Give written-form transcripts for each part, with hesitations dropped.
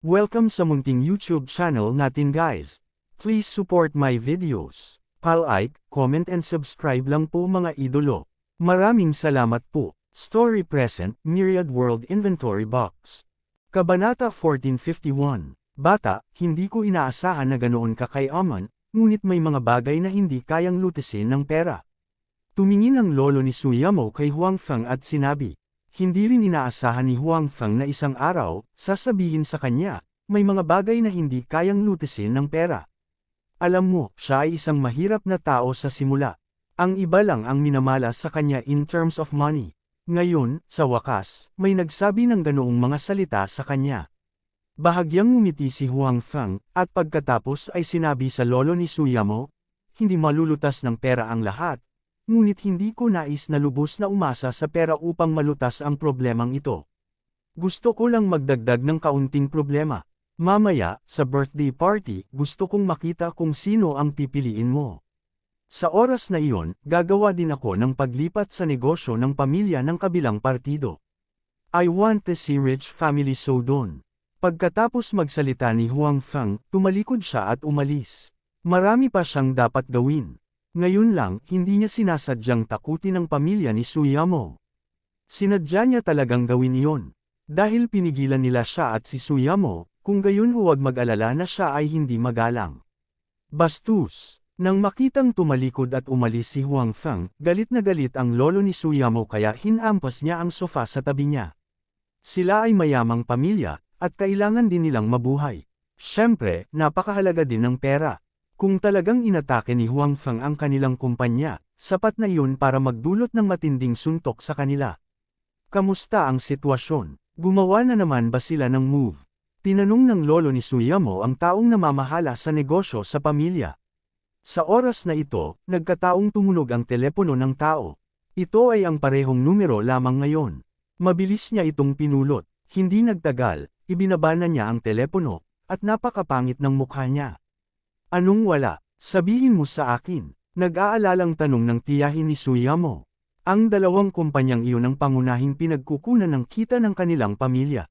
Welcome sa munting YouTube channel natin guys. Please support my videos. Like, comment and subscribe lang po mga idolo. Maraming salamat po. Story Present, Myriad World Inventory Box. Kabanata 1451. Bata, hindi ko inaasahan na ganoon ka kay Aman, ngunit may mga bagay na hindi kayang lutisin ng pera. Tumingin ang lolo ni Suyamo kay Huang Feng at sinabi. Hindi rin inaasahan ni Huang Feng na isang araw, sasabihin sa kanya, may mga bagay na hindi kayang lutisin ng pera. Alam mo, siya ay isang mahirap na tao sa simula. Ang iba lang ang minamala sa kanya in terms of money. Ngayon, sa wakas, may nagsabi ng ganoong mga salita sa kanya. Bahagyang ngumiti si Huang Feng, at pagkatapos ay sinabi sa lolo ni Suyamo, hindi malulutas ng pera ang lahat. Ngunit hindi ko nais na lubos na umasa sa pera upang malutas ang problemang ito. Gusto ko lang magdagdag ng kaunting problema. Mamaya, sa birthday party, gusto kong makita kung sino ang pipiliin mo. Sa oras na iyon, gagawa din ako ng paglipat sa negosyo ng pamilya ng kabilang partido. I want to see rich family so doon. Pagkatapos magsalita ni Huang Feng, tumalikod siya at umalis. Marami pa siyang dapat gawin. Ngayon lang, hindi niya sinasadyang takutin ang pamilya ni Suyamo. Sinadya niya talagang gawin iyon. Dahil pinigilan nila siya at si Suyamo, kung gayon huwag mag-alala na siya ay hindi magalang. Bastos. Nang makitang tumalikod at umalis si Huang Feng, galit na galit ang lolo ni Suyamo kaya hinampas niya ang sofa sa tabi niya. Sila ay mayamang pamilya, at kailangan din nilang mabuhay. Siyempre, napakahalaga din ng pera. Kung talagang inatake ni Huang Feng ang kanilang kumpanya, sapat na iyon para magdulot ng matinding suntok sa kanila. Kamusta ang sitwasyon? Gumawa na naman ba sila ng move? Tinanong ng lolo ni Suyamo ang taong namamahala sa negosyo sa pamilya. Sa oras na ito, nagkataong tumunog ang telepono ng tao. Ito ay ang parehong numero lamang ngayon. Mabilis niya itong pinulot. Hindi nagtagal, ibinaba na niya ang telepono, at napakapangit ng mukha niya. Anong wala? Sabihin mo sa akin. Nag-aalalang tanong ng tiyahin ni Suyamo. Ang dalawang kumpanyang iyon ang pangunahing pinagkukunan ng kita ng kanilang pamilya.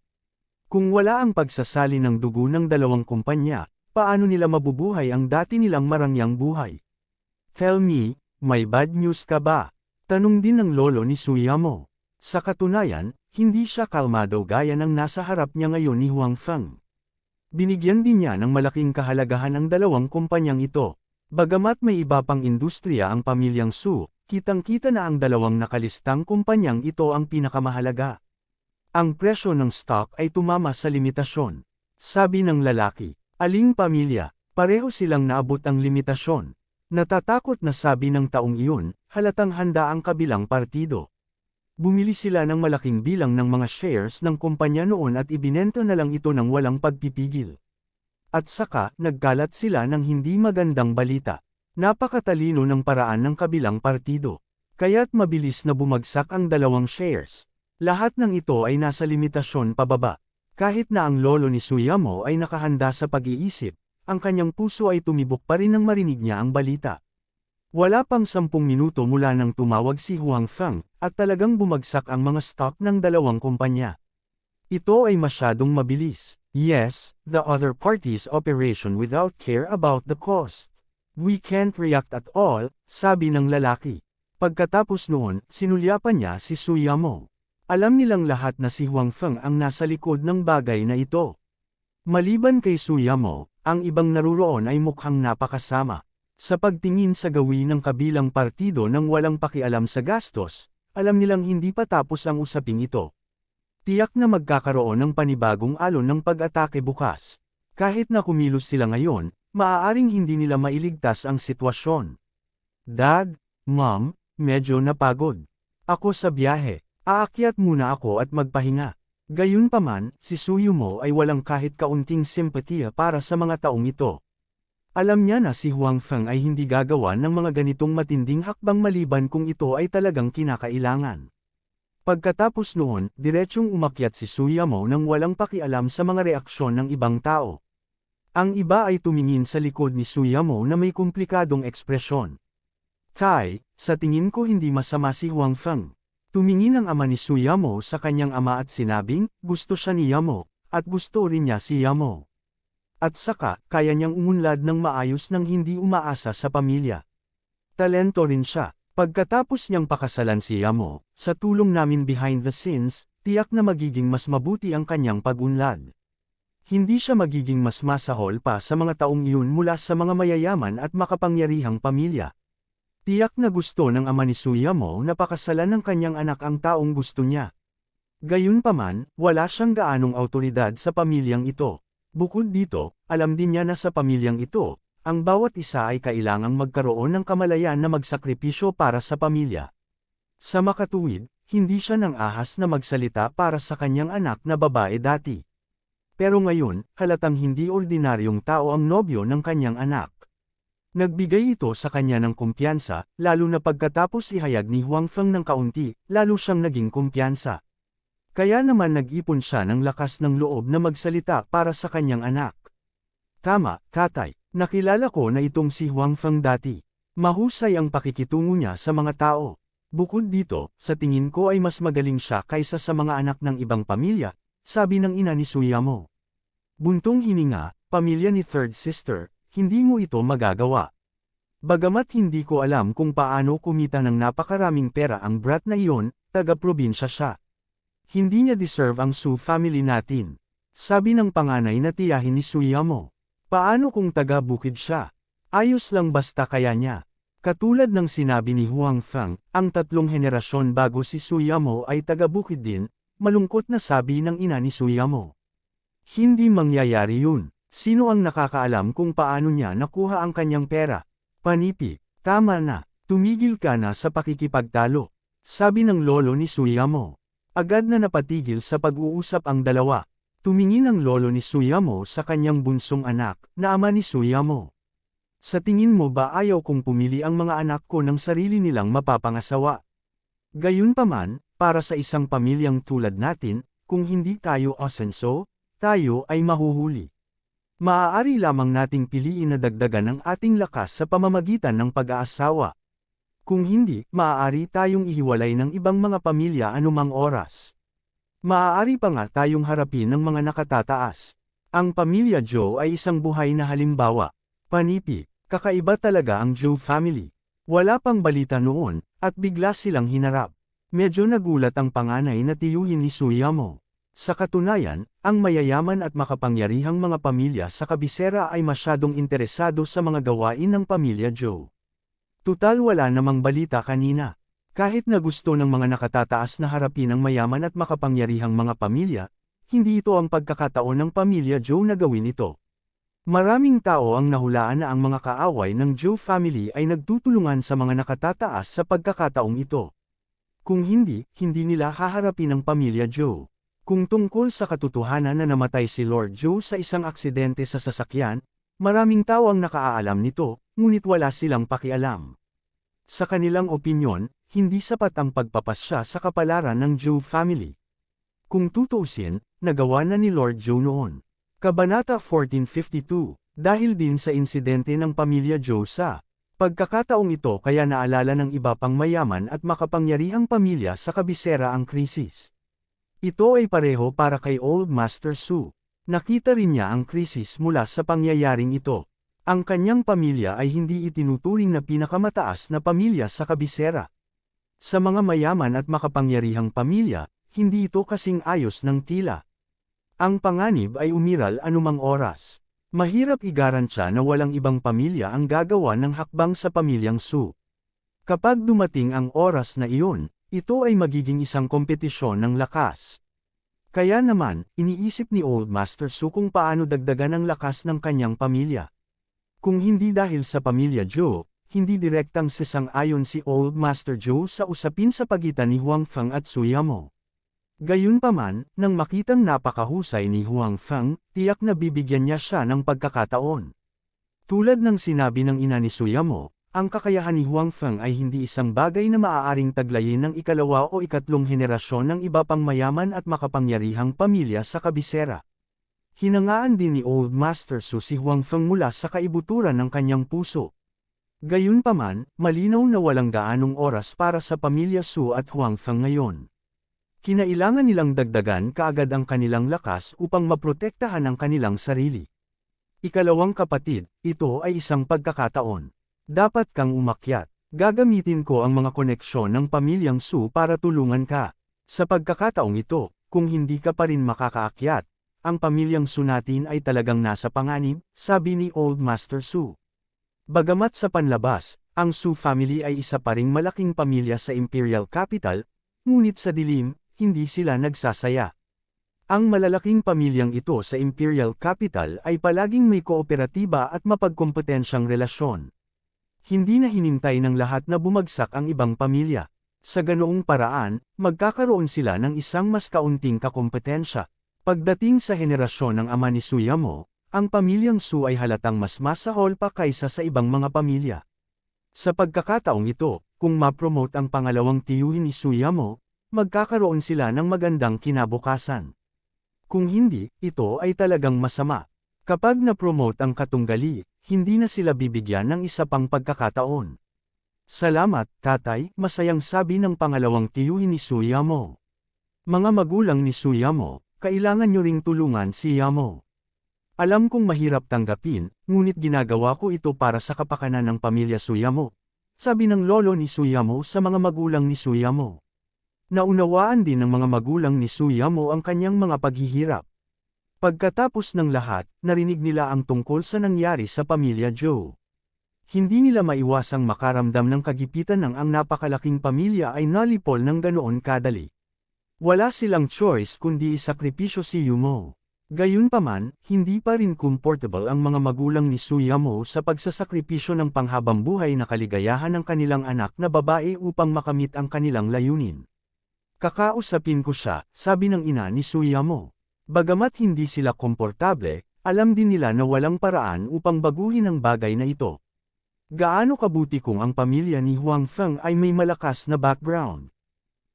Kung wala ang pagsasali ng dugo ng dalawang kumpanya, paano nila mabubuhay ang dati nilang marangyang buhay? Tell me, may bad news ka ba? Tanong din ng lolo ni Suyamo. Sa katunayan, hindi siya kalmado gaya ng nasa harap niya ngayon ni Huang Feng. Binigyan din niya ng malaking kahalagahan ang dalawang kumpanyang ito. Bagamat may iba pang industriya ang pamilyang Su, kitang-kita na ang dalawang nakalistang kumpanyang ito ang pinakamahalaga. Ang presyo ng stock ay tumama sa limitasyon. Sabi ng lalaki, aling pamilya, pareho silang naabot ang limitasyon. Natatakot na sabi ng taong iyon, halatang handa ang kabilang partido. Bumili sila ng malaking bilang ng mga shares ng kumpanya noon at ibinenta na lang ito ng walang pagpipigil. At saka, nagkalat sila ng hindi magandang balita. Napakatalino ng paraan ng kabilang partido. Kaya't mabilis na bumagsak ang dalawang shares. Lahat ng ito ay nasa limitasyon pababa. Kahit na ang lolo ni Suyamo ay nakahanda sa pag-iisip, ang kanyang puso ay tumibok pa rin nang marinig niya ang balita. Wala pang 10 minuto mula nang tumawag si Huang Feng, at talagang bumagsak ang mga stock ng dalawang kumpanya. Ito ay masyadong mabilis. Yes, the other party's operation without care about the cost. We can't react at all, sabi ng lalaki. Pagkatapos noon, sinulyapan niya si Suyamo. Alam nilang lahat na si Huang Feng ang nasa likod ng bagay na ito. Maliban kay Suyamo, ang ibang naruroon ay mukhang napakasama. Sa pagtingin sa gawin ng kabilang partido nang walang pakialam sa gastos, alam nilang hindi pa tapos ang usaping ito. Tiyak na magkakaroon ng panibagong alon ng pag-atake bukas. Kahit na kumilos sila ngayon, maaaring hindi nila mailigtas ang sitwasyon. Dad, Mom, medyo napagod. Ako sa biyahe. Aakyat muna ako at magpahinga. Gayunpaman, si Suyamo ay walang kahit kaunting simpatiya para sa mga taong ito. Alam niya na si Huang Feng ay hindi gagawa ng mga ganitong matinding hakbang maliban kung ito ay talagang kinakailangan. Pagkatapos noon, diretsyong umakyat si Suyamo nang walang pakialam sa mga reaksyon ng ibang tao. Ang iba ay tumingin sa likod ni Suyamo na may komplikadong ekspresyon. Kai, sa tingin ko hindi masama si Huang Feng. Tumingin ang ama ni Suyamo sa kanyang ama at sinabing, gusto siya ni Yamo, at gusto rin niya si Yamo. At saka, kaya niyang umunlad ng maayos nang hindi umaasa sa pamilya. Talento rin siya. Pagkatapos niyang pakasalan si Yamo, sa tulong namin behind the scenes, tiyak na magiging mas mabuti ang kanyang pag-unlad. Hindi siya magiging mas masahol pa sa mga taong iyon mula sa mga mayayaman at makapangyarihang pamilya. Tiyak na gusto ng ama ni Suyamo na pakasalan ng kanyang anak ang taong gusto niya. Gayunpaman, wala siyang gaanong awtoridad sa pamilyang ito. Bukod dito, alam din niya na sa pamilyang ito, ang bawat isa ay kailangang magkaroon ng kamalayan na magsakripisyo para sa pamilya. Sa makatuwid, hindi siya nang ahas na magsalita para sa kanyang anak na babae dati. Pero ngayon, halatang hindi ordinaryong tao ang nobyo ng kanyang anak. Nagbigay ito sa kanya ng kumpiyansa, lalo na pagkatapos ihayag ni Huang Feng ng kaunti, lalo siyang naging kumpiyansa. Kaya naman nag-ipon siya ng lakas ng loob na magsalita para sa kanyang anak. Tama, tatay. Nakilala ko na itong si Huang Feng dati. Mahusay ang pakikitungo niya sa mga tao. Bukod dito, sa tingin ko ay mas magaling siya kaysa sa mga anak ng ibang pamilya, sabi ng ina ni Suyamo. Buntong hininga, pamilya ni third sister, hindi mo ito magagawa. Bagamat hindi ko alam kung paano kumita ng napakaraming pera ang brat na iyon, taga-probinsya siya. Hindi niya deserve ang Su family natin. Sabi ng panganay na tiyahin ni Suyamo. Paano kung taga-bukid siya? Ayos lang basta kaya niya. Katulad ng sinabi ni Huang Feng, ang tatlong henerasyon bago si Suyamo ay taga-bukid din, malungkot na sabi ng ina ni Suyamo. Hindi mangyayari yun. Sino ang nakakaalam kung paano niya nakuha ang kanyang pera? Panipi, tama na, tumigil ka na sa pakikipagtalo. Sabi ng lolo ni Suyamo. Agad na napatigil sa pag-uusap ang dalawa. Tumingin ang lolo ni Suyamo sa kanyang bunsong anak, na ama ni Suyamo. Sa tingin mo ba ayaw kong pumili ang mga anak ko ng sarili nilang mapapangasawa? Gayunpaman, para sa isang pamilyang tulad natin, kung hindi tayo asenso, tayo ay mahuhuli. Maaari lamang nating piliin na dagdagan ang ating lakas sa pamamagitan ng pag-aasawa. Kung hindi, maaari tayong ihiwalay ng ibang mga pamilya anumang oras. Maaari pa nga tayong harapin ng mga nakatataas. Ang pamilya Zhou ay isang buhay na halimbawa. Panipi, kakaiba talaga ang Zhou family. Wala pang balita noon, at bigla silang hinarap. Medyo nagulat ang panganay na tiyuhin ni Suyamo. Sa katunayan, ang mayayaman at makapangyarihang mga pamilya sa kabisera ay masyadong interesado sa mga gawain ng pamilya Zhou. Tutal wala namang balita kanina. Kahit na gusto ng mga nakatataas na harapin ang mayaman at makapangyarihang mga pamilya, hindi ito ang pagkakataon ng pamilya Zhou na gawin ito. Maraming tao ang nahulaan na ang mga kaaway ng Zhou family ay nagtutulungan sa mga nakatataas sa pagkakataong ito. Kung hindi, hindi nila haharapin ang pamilya Zhou. Kung tungkol sa katotohanan na namatay si Lord Zhou sa isang aksidente sa sasakyan, maraming tao ang nakaalam nito, ngunit wala silang pakialam. Sa kanilang opinyon, hindi sapat ang pagpapasya sa kapalaran ng Zhou family. Kung tutuusin, nagawa na ni Lord Zhou noon. Kabanata 1452, dahil din sa insidente ng pamilya Zhou sa pagkakataong ito kaya naalala ng iba pang mayaman at makapangyarihang pamilya sa kabisera ang krisis. Ito ay pareho para kay Old Master Su. Nakita rin niya ang krisis mula sa pangyayaring ito. Ang kanyang pamilya ay hindi itinuturing na pinakamataas na pamilya sa kabisera. Sa mga mayaman at makapangyarihang pamilya, hindi ito kasing ayos ng tila. Ang panganib ay umiral anumang oras. Mahirap igarantya na walang ibang pamilya ang gagawa ng hakbang sa pamilyang Su. Kapag dumating ang oras na iyon, ito ay magiging isang kompetisyon ng lakas. Kaya naman, iniisip ni Old Master Su kung paano dagdagan ang lakas ng kanyang pamilya. Kung hindi dahil sa pamilya Zhou, hindi direktang sasang-ayon si Old Master Zhou sa usapin sa pagitan ni Huang Feng at Suyamo. Gayunpaman, nang makitang napakahusay ni Huang Feng, tiyak na bibigyan niya siya ng pagkakataon. Tulad ng sinabi ng ina ni Suyamo, ang kakayahan ni Huang Feng ay hindi isang bagay na maaaring taglayin ng ikalawa o ikatlong henerasyon ng iba pang mayaman at makapangyarihang pamilya sa kabisera. Hinangaan din ni Old Master Su si Huang Feng mula sa kaibuturan ng kanyang puso. Gayunpaman, malinaw na walang gaanong oras para sa pamilya Su at Huang Feng ngayon. Kinailangan nilang dagdagan kaagad ang kanilang lakas upang maprotektahan ang kanilang sarili. Ikalawang kapatid, ito ay isang pagkakataon. Dapat kang umakyat. Gagamitin ko ang mga koneksyon ng pamilyang Su para tulungan ka. Sa pagkakataong ito, kung hindi ka pa rin makakaakyat, ang pamilyang Su natin ay talagang nasa panganib, sabi ni Old Master Su. Bagamat sa panlabas, ang Su family ay isa pa ring malaking pamilya sa Imperial Capital, ngunit sa dilim, hindi sila nagsasaya. Ang malalaking pamilyang ito sa Imperial Capital ay palaging may kooperatiba at mapagkompetensyang relasyon. Hindi na hinintay ng lahat na bumagsak ang ibang pamilya. Sa ganoong paraan, magkakaroon sila ng isang mas kaunting kakompetensya. Pagdating sa henerasyon ng ama ni Suyamo, ang pamilyang Su ay halatang mas masahol pa kaysa sa ibang mga pamilya. Sa pagkakataong ito, kung ma-promote ang pangalawang tiyuhin ni Suyamo, magkakaroon sila ng magandang kinabukasan. Kung hindi, ito ay talagang masama. Kapag na-promote ang katunggali, hindi na sila bibigyan ng isa pang pagkakataon. Salamat, tatay, masayang sabi ng pangalawang tiyuhin ni Suyamo. Mga magulang ni Suyamo, kailangan nyo ring tulungan si Yamo. Alam kong mahirap tanggapin, ngunit ginagawa ko ito para sa kapakanan ng pamilya Suyamo. Sabi ng lolo ni Suyamo sa mga magulang ni Suyamo. Naunawaan din ng mga magulang ni Suyamo ang kanyang mga paghihirap. Pagkatapos ng lahat, narinig nila ang tungkol sa nangyari sa pamilya Joe. Hindi nila maiwasang makaramdam ng kagipitan ng ang napakalaking pamilya ay nalipol ng ganoon kadali. Wala silang choice kundi isakripisyo si Yumo. Gayunpaman, hindi pa rin comfortable ang mga magulang ni Suyamo sa pagsasakripisyo ng panghabang buhay na kaligayahan ng kanilang anak na babae upang makamit ang kanilang layunin. Kakausapin ko siya, sabi ng ina ni Suyamo. Bagamat hindi sila komportable, alam din nila na walang paraan upang baguhin ang bagay na ito. Gaano kabuti kung ang pamilya ni Huang Feng ay may malakas na background.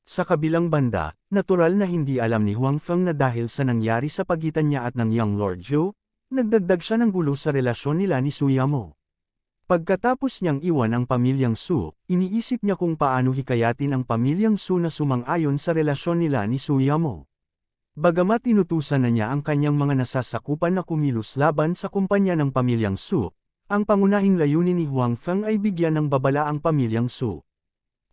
Sa kabilang banda, natural na hindi alam ni Huang Feng na dahil sa nangyari sa pagitan niya at ng Young Lord Zhou, nagdagdag siya ng gulo sa relasyon nila ni Suyamo. Pagkatapos niyang iwan ang pamilyang Su, iniisip niya kung paano hikayatin ang pamilyang Su na sumang-ayon sa relasyon nila ni Suyamo. Bagamat inutusan na niya ang kanyang mga nasasakupan na kumilos laban sa kumpanya ng pamilyang Su, ang pangunahing layunin ni Huang Feng ay bigyan ng babala ang pamilyang Su.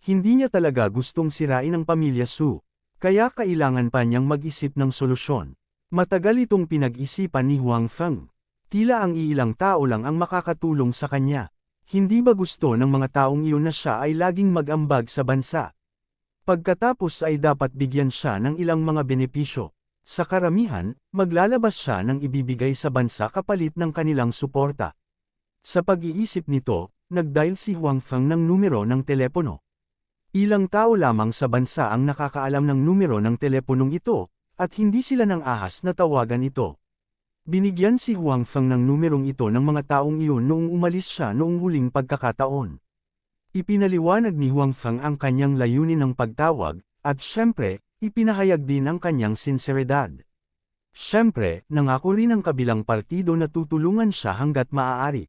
Hindi niya talaga gustong sirain ang pamilya Su, kaya kailangan pa niyang mag-isip ng solusyon. Matagal itong pinag-isipan ni Huang Feng. Tila ang iilang tao lang ang makakatulong sa kanya. Hindi ba gusto ng mga taong iyon na siya ay laging mag-ambag sa bansa? Pagkatapos ay dapat bigyan siya ng ilang mga benepisyo. Sa karamihan, maglalabas siya ng ibibigay sa bansa kapalit ng kanilang suporta. Sa pag-iisip nito, nag-dial si Huang Feng ng numero ng telepono. Ilang tao lamang sa bansa ang nakakaalam ng numero ng teleponong ito, at hindi sila nang ahas na tawagan ito. Binigyan si Huang Feng ng numerong ito ng mga taong iyon noong umalis siya noong huling pagkakataon. Ipinaliwanag ni Huang Feng ang kanyang layunin ng pagtawag, at syempre, ipinahayag din ang kanyang sinseridad. Syempre, nangako rin ang kabilang partido na tutulungan siya hanggat maaari.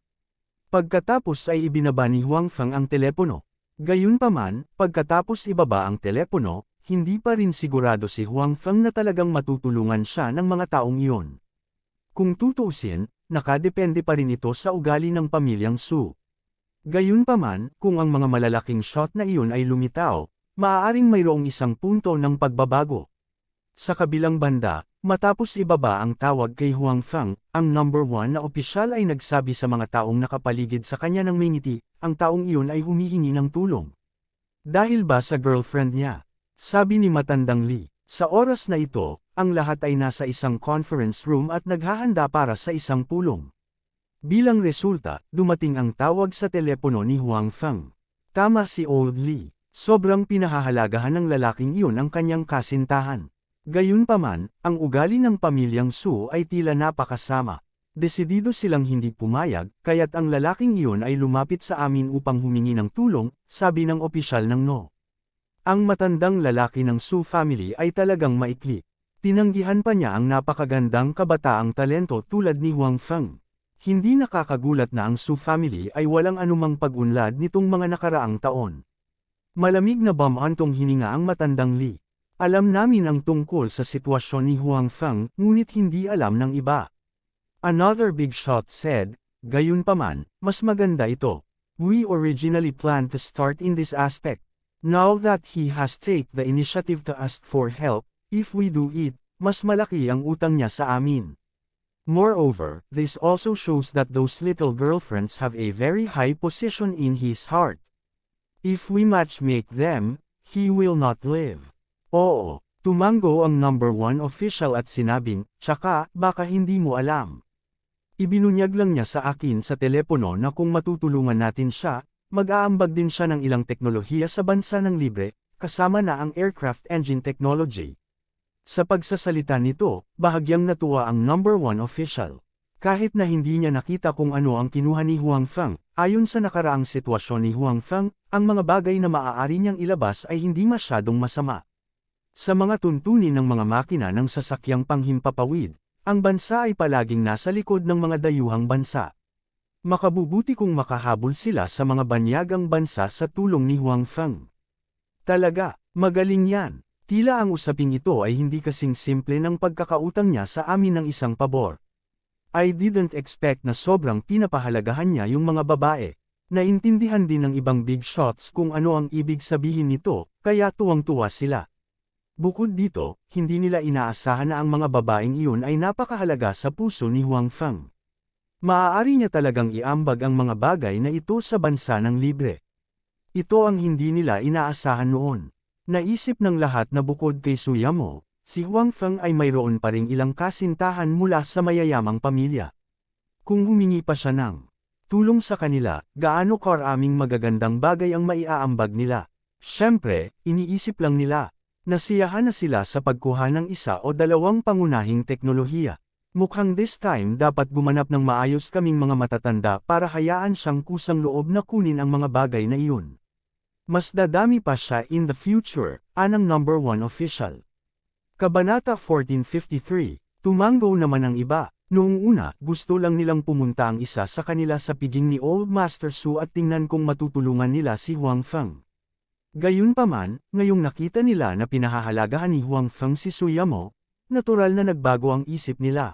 Pagkatapos ay ibinaba ni Huang Feng ang telepono. Gayunpaman, pagkatapos ibaba ang telepono, hindi pa rin sigurado si Huang Feng na talagang matutulungan siya ng mga taong iyon. Kung tutuusin, nakadepende pa rin ito sa ugali ng pamilyang Su. Gayunpaman, kung ang mga malalaking shot na iyon ay lumitaw, maaaring mayroong isang punto ng pagbabago. Sa kabilang banda, matapos ibaba ang tawag kay Huang Feng, ang number 1 na opisyal ay nagsabi sa mga taong nakapaligid sa kanya ng mingiti, ang taong iyon ay humihingi ng tulong. Dahil ba sa girlfriend niya? Sabi ni Matandang Li. Sa oras na ito, ang lahat ay nasa isang conference room at naghahanda para sa isang pulong. Bilang resulta, dumating ang tawag sa telepono ni Huang Feng. Tama si Old Li. Sobrang pinahahalagahan ng lalaking iyon ang kanyang kasintahan. Gayunpaman, ang ugali ng pamilyang Su ay tila napakasama. Desidido silang hindi pumayag, kaya't ang lalaking iyon ay lumapit sa amin upang humingi ng tulong, sabi ng opisyal ng No. Ang matandang lalaki ng Su family ay talagang maikli. Tinanggihan pa niya ang napakagandang kabataang talento tulad ni Huang Feng. Hindi nakakagulat na ang Su family ay walang anumang pag-unlad nitong mga nakaraang taon. Malamig na bamantong hininga ang Matandang Li. Alam namin ang tungkol sa sitwasyon ni Huang Feng, ngunit hindi alam ng iba. Another big shot said, "Gayunpaman, mas maganda ito. We originally planned to start in this aspect. Now that he has take the initiative to ask for help, if we do it, mas malaki ang utang niya sa amin. Moreover, this also shows that those little girlfriends have a very high position in his heart. If we matchmake them, he will not live." Oo, tumango ang number 1 official at sinabing, "Tsaka, baka hindi mo alam. Ibinunyag lang niya sa akin sa telepono na kung matutulungan natin siya, mag-aambag din siya ng ilang teknolohiya sa bansa ng libre, kasama na ang aircraft engine technology." Sa pagsasalita nito, bahagyang natuwa ang number 1 official. Kahit na hindi niya nakita kung ano ang kinuha ni Huang Feng, ayon sa nakaraang sitwasyon ni Huang Feng, ang mga bagay na maaari niyang ilabas ay hindi masyadong masama. Sa mga tuntunin ng mga makina ng sasakyang panghimpapawid, ang bansa ay palaging nasa likod ng mga dayuhang bansa. Makabubuti kung makahabol sila sa mga banyagang bansa sa tulong ni Huang Feng. Talaga, magaling yan. Tila ang usaping ito ay hindi kasing simple ng pagkakautang niya sa amin ng isang pabor. I didn't expect na sobrang pinapahalagahan niya yung mga babae. Naintindihan din ng ibang big shots kung ano ang ibig sabihin nito, kaya tuwang-tuwa sila. Bukod dito, hindi nila inaasahan na ang mga babaeng iyon ay napakahalaga sa puso ni Huang Feng. Maaari niya talagang iambag ang mga bagay na ito sa bansa ng libre. Ito ang hindi nila inaasahan noon. Naisip ng lahat na bukod kay Suyamo, si Huang Feng ay mayroon pa ring ilang kasintahan mula sa mayayamang pamilya. Kung humingi pa siya ng tulong sa kanila, gaano karaming magagandang bagay ang maiaambag nila. Siyempre, iniisip lang nila. Nasiyahan na sila sa pagkuha ng isa o dalawang pangunahing teknolohiya. Mukhang this time dapat gumanap ng maayos kaming mga matatanda para hayaan siyang kusang loob na kunin ang mga bagay na iyon. Mas dadami pa siya in the future, anang number 1 official. Kabanata 1453, tumango naman ang iba. Noong una, gusto lang nilang pumunta ang isa sa kanila sa piging ni Old Master Su at tingnan kung matutulungan nila si Huang Feng. Gayunpaman, ngayong nakita nila na pinahahalagahan ni Huang Feng si Suyamo, natural na nagbago ang isip nila.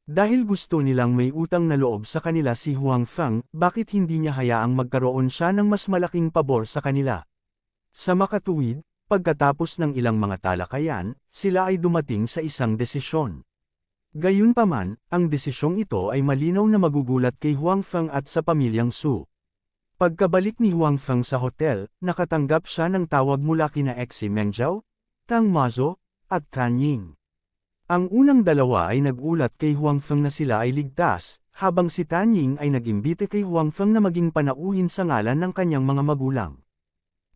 Dahil gusto nilang may utang na loob sa kanila si Huang Feng, bakit hindi niya hayaang magkaroon siya ng mas malaking pabor sa kanila? Sa makatuwid, pagkatapos ng ilang mga talakayan, sila ay dumating sa isang desisyon. Gayunpaman, ang desisyong ito ay malinaw na magugulat kay Huang Feng at sa pamilyang Su. Pagkabalik ni Huang Feng sa hotel, nakatanggap siya ng tawag mula kina Xi Mengzhao, Tang Mazo, at Tan Ying. Ang unang dalawa ay nagulat kay Huang Feng na sila ay ligtas, habang si Tan Ying ay nag-imbite kay Huang Feng na maging panauhin sa ngalan ng kanyang mga magulang.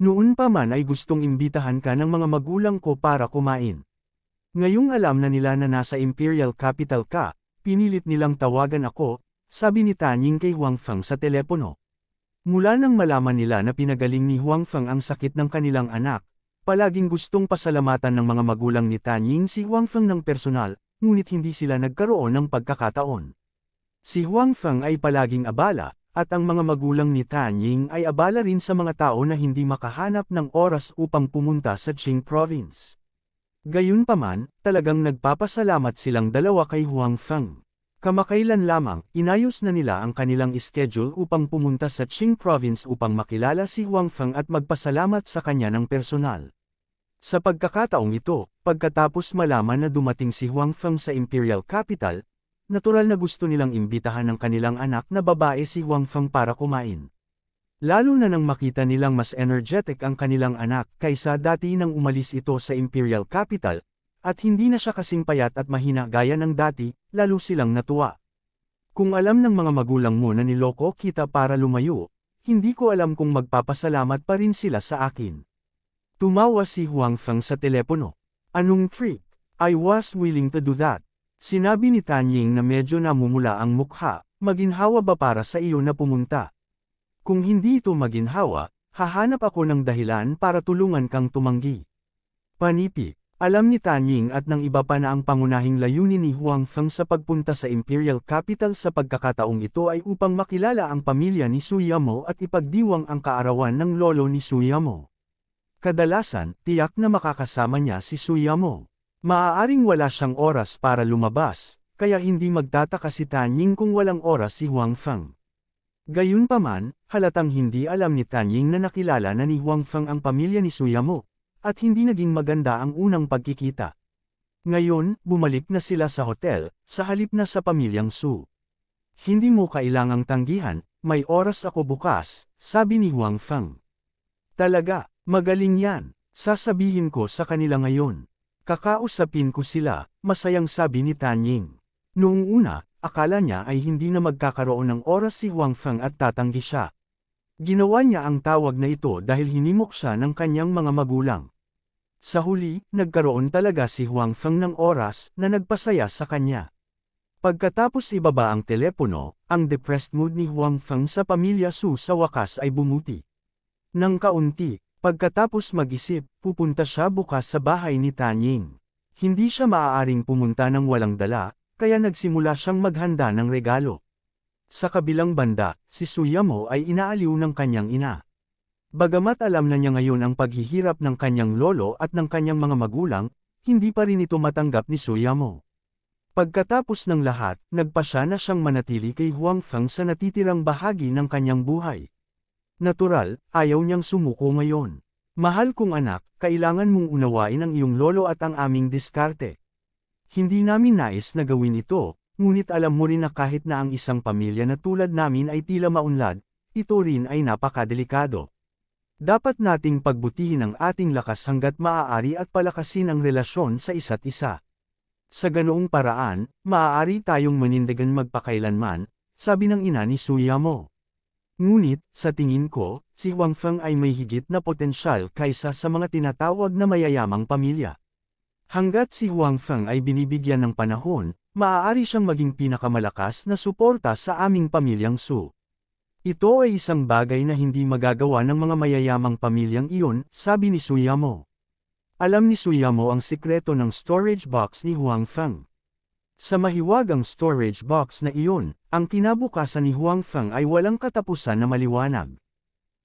Noon pa man ay gustong imbitahan ka ng mga magulang ko para kumain. Ngayong alam na nila na nasa Imperial Capital ka, pinilit nilang tawagan ako, sabi ni Tan Ying kay Huang Feng sa telepono. Mula nang malaman nila na pinagaling ni Huang Feng ang sakit ng kanilang anak, palaging gustong pasalamatan ng mga magulang ni Tan Ying si Huang Feng ng personal, ngunit hindi sila nagkaroon ng pagkakataon. Si Huang Feng ay palaging abala, at ang mga magulang ni Tan Ying ay abala rin sa mga tao na hindi makahanap ng oras upang pumunta sa Qing Province. Gayunpaman, talagang nagpapasalamat silang dalawa kay Huang Feng. Kamakailan lamang, inayos na nila ang kanilang schedule upang pumunta sa Qing Province upang makilala si Huang Feng at magpasalamat sa kanya ng personal. Sa pagkakataong ito, pagkatapos malaman na dumating si Huang Feng sa Imperial Capital, natural na gusto nilang imbitahan ng kanilang anak na babae si Huang Feng para kumain. Lalo na nang makita nilang mas energetic ang kanilang anak kaysa dati nang umalis ito sa Imperial Capital, at hindi na siya kasing payat at mahina gaya ng dati, lalo silang natuwa. Kung alam ng mga magulang mo na niloko kita para lumayo, hindi ko alam kung magpapasalamat pa rin sila sa akin. Tumawa si Huang Feng sa telepono. Anong trick? I was willing to do that. Sinabi ni Tan Ying na medyo namumula ang mukha, maginhawa ba para sa iyo na pumunta? Kung hindi ito maginhawa, hahanap ako ng dahilan para tulungan kang tumanggi. Panipi, alam ni Tan Ying at ng iba pa na ang pangunahing layunin ni Huang Feng sa pagpunta sa Imperial Capital sa pagkakataong ito ay upang makilala ang pamilya ni Suyamo at ipagdiwang ang kaarawan ng lolo ni Suyamo. Kadalasan, tiyak na makakasama niya si Suyamo. Maaaring wala siyang oras para lumabas, kaya hindi magtataka si Tanying kung walang oras si Huang Feng. Gayunpaman, halatang hindi alam ni Tanying na nakilala na ni Huang Feng ang pamilya ni Suyamo, at hindi naging maganda ang unang pagkikita. Ngayon, bumalik na sila sa hotel, sa halip na sa pamilyang Su. Hindi mo kailangang tanggihan, may oras ako bukas, sabi ni Huang Feng. Talaga, magaling yan, sasabihin ko sa kanila ngayon. Kakausapin ko sila, masayang sabi ni Tanying. Noong una, akala niya ay hindi na magkakaroon ng oras si Huang Feng at tatanggi siya. Ginawa niya ang tawag na ito dahil hinimok siya ng kanyang mga magulang. Sa huli, nagkaroon talaga si Huang Feng ng oras na nagpasaya sa kanya. Pagkatapos ibaba ang telepono, ang depressed mood ni Huang Feng sa pamilya Su sa wakas ay bumuti. Nang kaunti, pagkatapos mag-isip, pupunta siya bukas sa bahay ni Tanying. Hindi siya maaaring pumunta ng walang dala, kaya nagsimula siyang maghanda ng regalo. Sa kabilang banda, si Suyamo ay inaaliw ng kanyang ina. Bagamat alam na niya ngayon ang paghihirap ng kanyang lolo at ng kanyang mga magulang, hindi pa rin ito matanggap ni Suyamo. Pagkatapos ng lahat, nagpasya na siyang manatili kay Huang Feng sa natitirang bahagi ng kanyang buhay. Natural, ayaw niyang sumuko ngayon. Mahal kong anak, kailangan mong unawain ang iyong lolo at ang aming diskarte. Hindi namin nais na gawin ito, ngunit alam mo rin na kahit na ang isang pamilya na tulad namin ay tila maunlad, ito rin ay napakadelikado. Dapat nating pagbutihin ang ating lakas hanggat maaari at palakasin ang relasyon sa isa't isa. Sa ganoong paraan, maaari tayong manindigan magpakailanman, sabi ng ina ni Suyamo. Ngunit, sa tingin ko, si Huang Feng ay may higit na potensyal kaysa sa mga tinatawag na mayayamang pamilya. Hanggat si Huang Feng ay binibigyan ng panahon, maaari siyang maging pinakamalakas na suporta sa aming pamilyang Su. Ito ay isang bagay na hindi magagawa ng mga mayayamang pamilyang iyon, sabi ni Suyamo. Alam ni Suyamo ang sikreto ng storage box ni Huang Feng. Sa mahiwagang storage box na iyon, ang kinabukasan ni Huang Feng ay walang katapusan na maliwanag.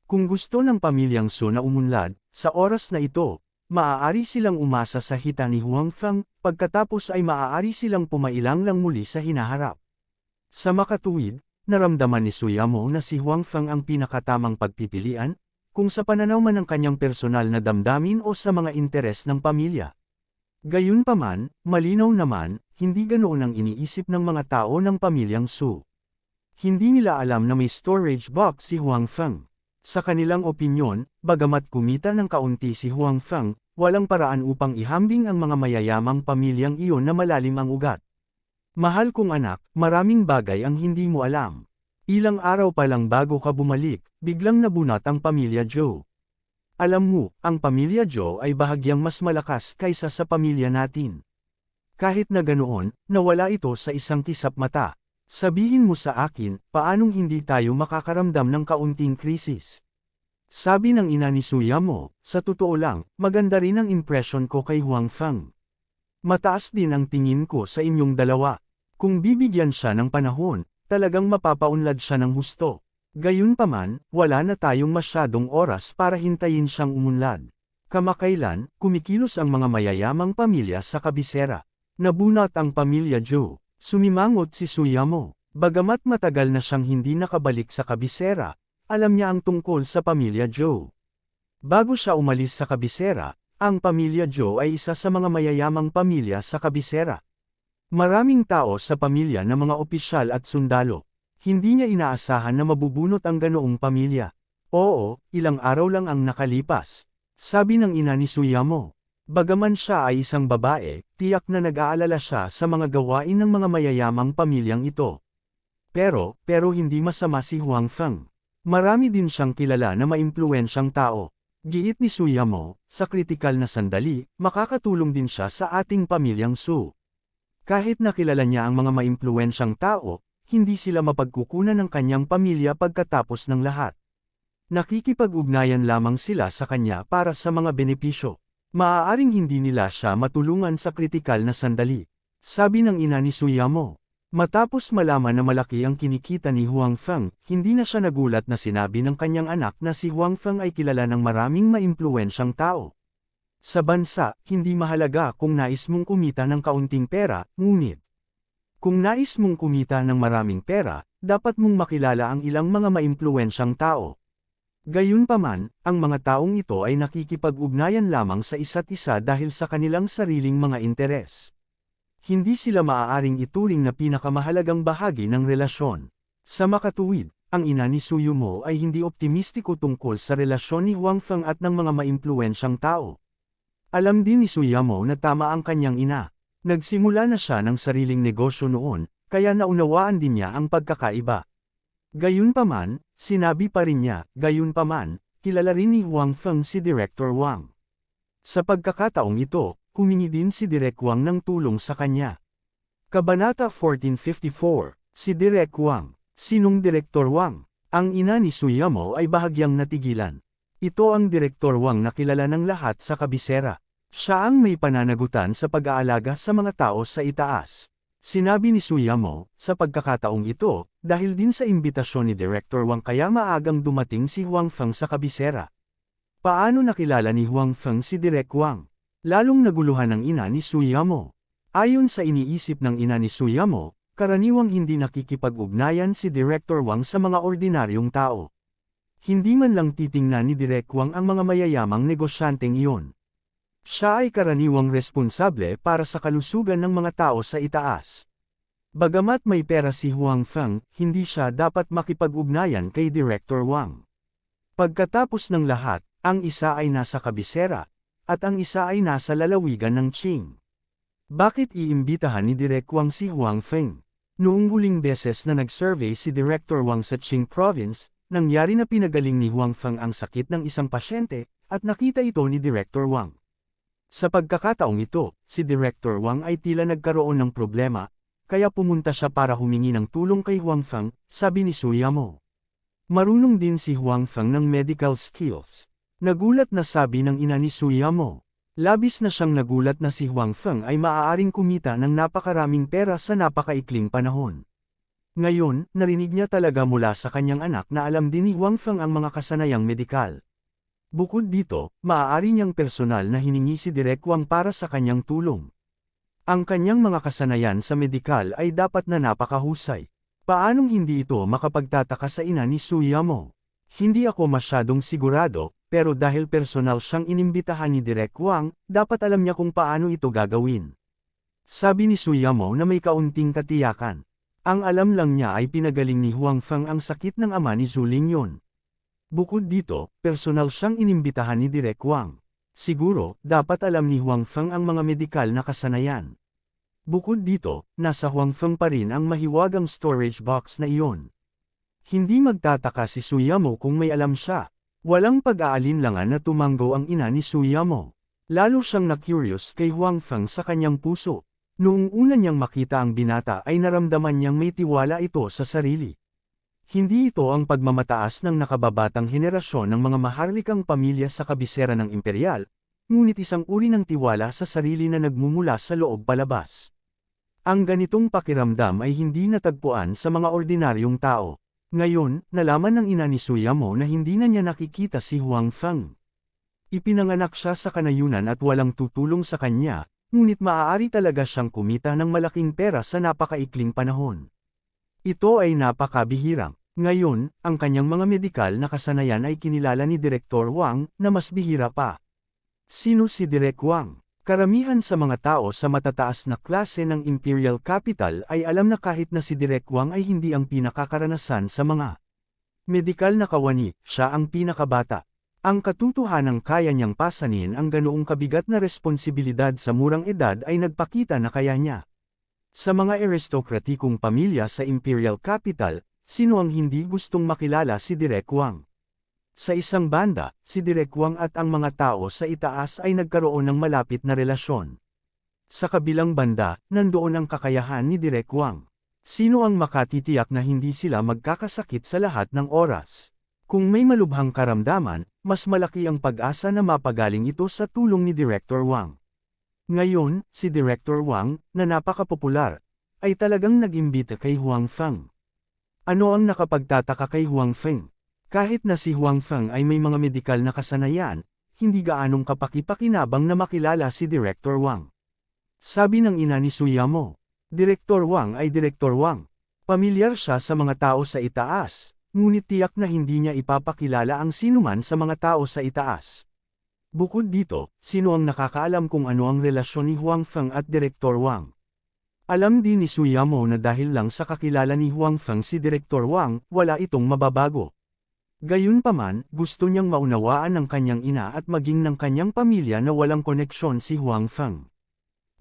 Kung gusto ng pamilyang Su na umunlad, sa oras na ito, maaari silang umasa sa hita ni Huang Feng, pagkatapos ay maaari silang pumailang lang muli sa hinaharap. Sa makatuwid, naramdaman ni Suyamo na si Huang Feng ang pinakatamang pagpipilian, kung sa pananaw man ng kanyang personal na damdamin o sa mga interes ng pamilya. Gayunpaman, malinaw naman, hindi ganoon ang iniisip ng mga tao ng pamilyang Su. Hindi nila alam na may storage box si Huang Feng. Sa kanilang opinyon, bagamat kumita ng kaunti si Huang Feng, walang paraan upang ihambing ang mga mayayamang pamilyang iyon na malalim ang ugat. Mahal kong anak, maraming bagay ang hindi mo alam. Ilang araw pa lang bago ka bumalik, biglang nabunot ang pamilya Zhou. Alam mo, ang pamilya Zhou ay bahagyang mas malakas kaysa sa pamilya natin. Kahit na ganoon, nawala ito sa isang kisap mata. Sabihin mo sa akin, paanong hindi tayo makakaramdam ng kaunting krisis? Sabi ng ina ni Suyamo, sa totoo lang, maganda rin ang impression ko kay Huang Feng. Mataas din ang tingin ko sa inyong dalawa. Kung bibigyan siya ng panahon, talagang mapapaunlad siya ng husto. Gayunpaman, wala na tayong masyadong oras para hintayin siyang umunlad. Kamakailan, kumikilos ang mga mayayamang pamilya sa kabisera. Nabunot ang pamilya Zhou. Sumimangot si Suyamo. Bagamat matagal na siyang hindi nakabalik sa kabisera, alam niya ang tungkol sa pamilya Zhou. Bago siya umalis sa kabisera, ang pamilya Zhou ay isa sa mga mayayamang pamilya sa kabisera. Maraming tao sa pamilya ng mga opisyal at sundalo. Hindi niya inaasahan na mabubunot ang ganoong pamilya. Oo, ilang araw lang ang nakalipas. Sabi ng ina ni Suyamo. Bagaman siya ay isang babae, tiyak na nag-aalala siya sa mga gawain ng mga mayayamang pamilyang ito. Pero hindi masama si Huang Feng. Marami din siyang kilala na maimpluwensyang tao. Giit ni Suyamo, sa kritikal na sandali, makakatulong din siya sa ating pamilyang Su. Kahit nakilala niya ang mga maimpluwensyang tao, hindi sila mapagkukunan ng kanyang pamilya pagkatapos ng lahat. Nakikipag-ugnayan lamang sila sa kanya para sa mga benepisyo. Maaaring hindi nila siya matulungan sa kritikal na sandali. Sabi ng ina ni Suyamo. Matapos malaman na malaki ang kinikita ni Huang Feng, hindi na siya nagulat na sinabi ng kanyang anak na si Huang Feng ay kilala ng maraming maimpluwensyang tao. Sa bansa, hindi mahalaga kung nais mong kumita ng kaunting pera, ngunit kung nais mong kumita ng maraming pera, dapat mong makilala ang ilang mga maimpluwensyang tao. Gayunpaman, ang mga taong ito ay nakikipag-ugnayan lamang sa isa't isa dahil sa kanilang sariling mga interes. Hindi sila maaaring ituring na pinakamahalagang bahagi ng relasyon. Sa makatuwid, ang ina ni Suyumo ay hindi optimistiko tungkol sa relasyon ni Huang Feng at ng mga maimpluwensyang tao. Alam din ni Suyumo na tama ang kanyang ina. Nagsimula na siya ng sariling negosyo noon, kaya naunawaan din niya ang pagkakaiba. Gayunpaman, sinabi pa rin niya, gayunpaman, kilala rin ni Huang Feng si Director Wang. Sa pagkakataong ito, humingi din si Direk Wang ng tulong sa kanya. Kabanata 1454, si Direk Wang. Sinong Direktor Wang? Ang ina ni Suyumo ay bahagyang natigilan. Ito ang Direktor Wang na kilala ng lahat sa kabisera. Siya ang may pananagutan sa pag-aalaga sa mga tao sa itaas. Sinabi ni Suyumo, sa pagkakataong ito, dahil din sa imbitasyon ni Direktor Wang kaya maagang dumating si Huang Feng sa kabisera. Paano nakilala ni Huang Feng si Direk Wang? Lalong naguluhan ng ina ni Suyumo. Ayon sa iniisip ng ina ni Suyumo, karaniwang hindi nakikipag-ugnayan si Director Wang sa mga ordinaryong tao. Hindi man lang titingnan ni Direk Wang ang mga mayayamang negosyanteng iyon. Siya ay karaniwang responsable para sa kalusugan ng mga tao sa itaas. Bagamat may pera si Huang Feng, hindi siya dapat makipag-ugnayan kay Director Wang. Pagkatapos ng lahat, ang isa ay nasa kabisera, at ang isa ay nasa lalawigan ng Qing. Bakit iimbitahan ni Direk Wang si Huang Feng? Noong huling beses na nag-survey si Director Wang sa Qing Province, nangyari na pinagaling ni Huang Feng ang sakit ng isang pasyente, at nakita ito ni Director Wang. Sa pagkakataong ito, si Director Wang ay tila nagkaroon ng problema, kaya pumunta siya para humingi ng tulong kay Huang Feng, sabi ni Suyumo. Marunong din si Huang Feng ng medical skills. Nagulat na sabi ng ina ni Suyumo. Labis na siyang nagulat na si Huang Feng ay maaaring kumita ng napakaraming pera sa napakaikling panahon. Ngayon, narinig niya talaga mula sa kanyang anak na alam din ni Huang Feng ang mga kasanayang medikal. Bukod dito, maaari niyang personal na hiningi si Direk Wang para sa kanyang tulong. Ang kanyang mga kasanayan sa medikal ay dapat na napakahusay. Paanong hindi ito makapagtataka sa ina ni Suyumo? Hindi ako masyadong sigurado, pero dahil personal siyang inimbitahan ni Direk Wang, dapat alam niya kung paano ito gagawin. Sabi ni Suyumo na may kaunting katiyakan. Ang alam lang niya ay pinagaling ni Huang Feng ang sakit ng ama ni Zhu Lingyun. Bukod dito, personal siyang inimbitahan ni Direk Wang. Siguro, dapat alam ni Huang Feng ang mga medikal na kasanayan. Bukod dito, nasa Huang Feng pa rin ang mahiwagang storage box na iyon. Hindi magtataka si Suyumo kung may alam siya. Walang pag-aalinlangan na tumanggo ang ina ni Suyumo. Lalo siyang na-curious kay Huang Feng sa kanyang puso. Noong una niyang makita ang binata ay naramdaman niyang may tiwala ito sa sarili. Hindi ito ang pagmamataas ng nakababatang henerasyon ng mga maharlikang pamilya sa kabisera ng imperial, ngunit isang uri ng tiwala sa sarili na nagmumula sa loob palabas. Ang ganitong pakiramdam ay hindi natagpuan sa mga ordinaryong tao. Ngayon, nalaman ng ina ni Suyumo na hindi na niya nakikita si Huang Feng. Ipinanganak siya sa kanayunan at walang tutulong sa kanya, ngunit maaari talaga siyang kumita ng malaking pera sa napakaikling panahon. Ito ay napakabihirang. Ngayon, ang kanyang mga medikal na kasanayan ay kinilala ni Direktor Wang na mas bihira pa. Sino si Direk Wang? Karamihan sa mga tao sa matataas na klase ng Imperial Capital ay alam na kahit na si Direk Wang ay hindi ang pinakakaranasan sa mga medikal na kawani, siya ang pinakabata. Ang katotohanang kaya niyang pasanin ang ganoong kabigat na responsibilidad sa murang edad ay nagpakita na kaya niya. Sa mga aristokratikong pamilya sa Imperial Capital, sino ang hindi gustong makilala si Direk Wang? Sa isang banda, si Direk Wang at ang mga tao sa itaas ay nagkaroon ng malapit na relasyon. Sa kabilang banda, nandoon ang kakayahan ni Direk Wang. Sino ang makatitiyak na hindi sila magkakasakit sa lahat ng oras? Kung may malubhang karamdaman, mas malaki ang pag-asa na mapagaling ito sa tulong ni Director Wang. Ngayon, si Director Wang, na napakapopular, ay talagang nag-imbita kay Huang Feng. Ano ang nakapagtataka kay Huang Feng? Kahit na si Huang Feng ay may mga medikal na kasanayan, hindi gaanong kapaki-pakinabang na makilala si Director Wang. Sabi ng ina ni Suyamo, Direktor Wang ay Direktor Wang. Pamilyar siya sa mga tao sa itaas, ngunit tiyak na hindi niya ipapakilala ang sinuman sa mga tao sa itaas. Bukod dito, sino ang nakakaalam kung ano ang relasyon ni Huang Feng at Direktor Wang? Alam din ni Suyamo na dahil lang sa kakilala ni Huang Feng si Direktor Wang, wala itong mababago. Gayunpaman, gusto niyang maunawaan ng kanyang ina at maging ng kanyang pamilya na walang koneksyon si Huang Feng.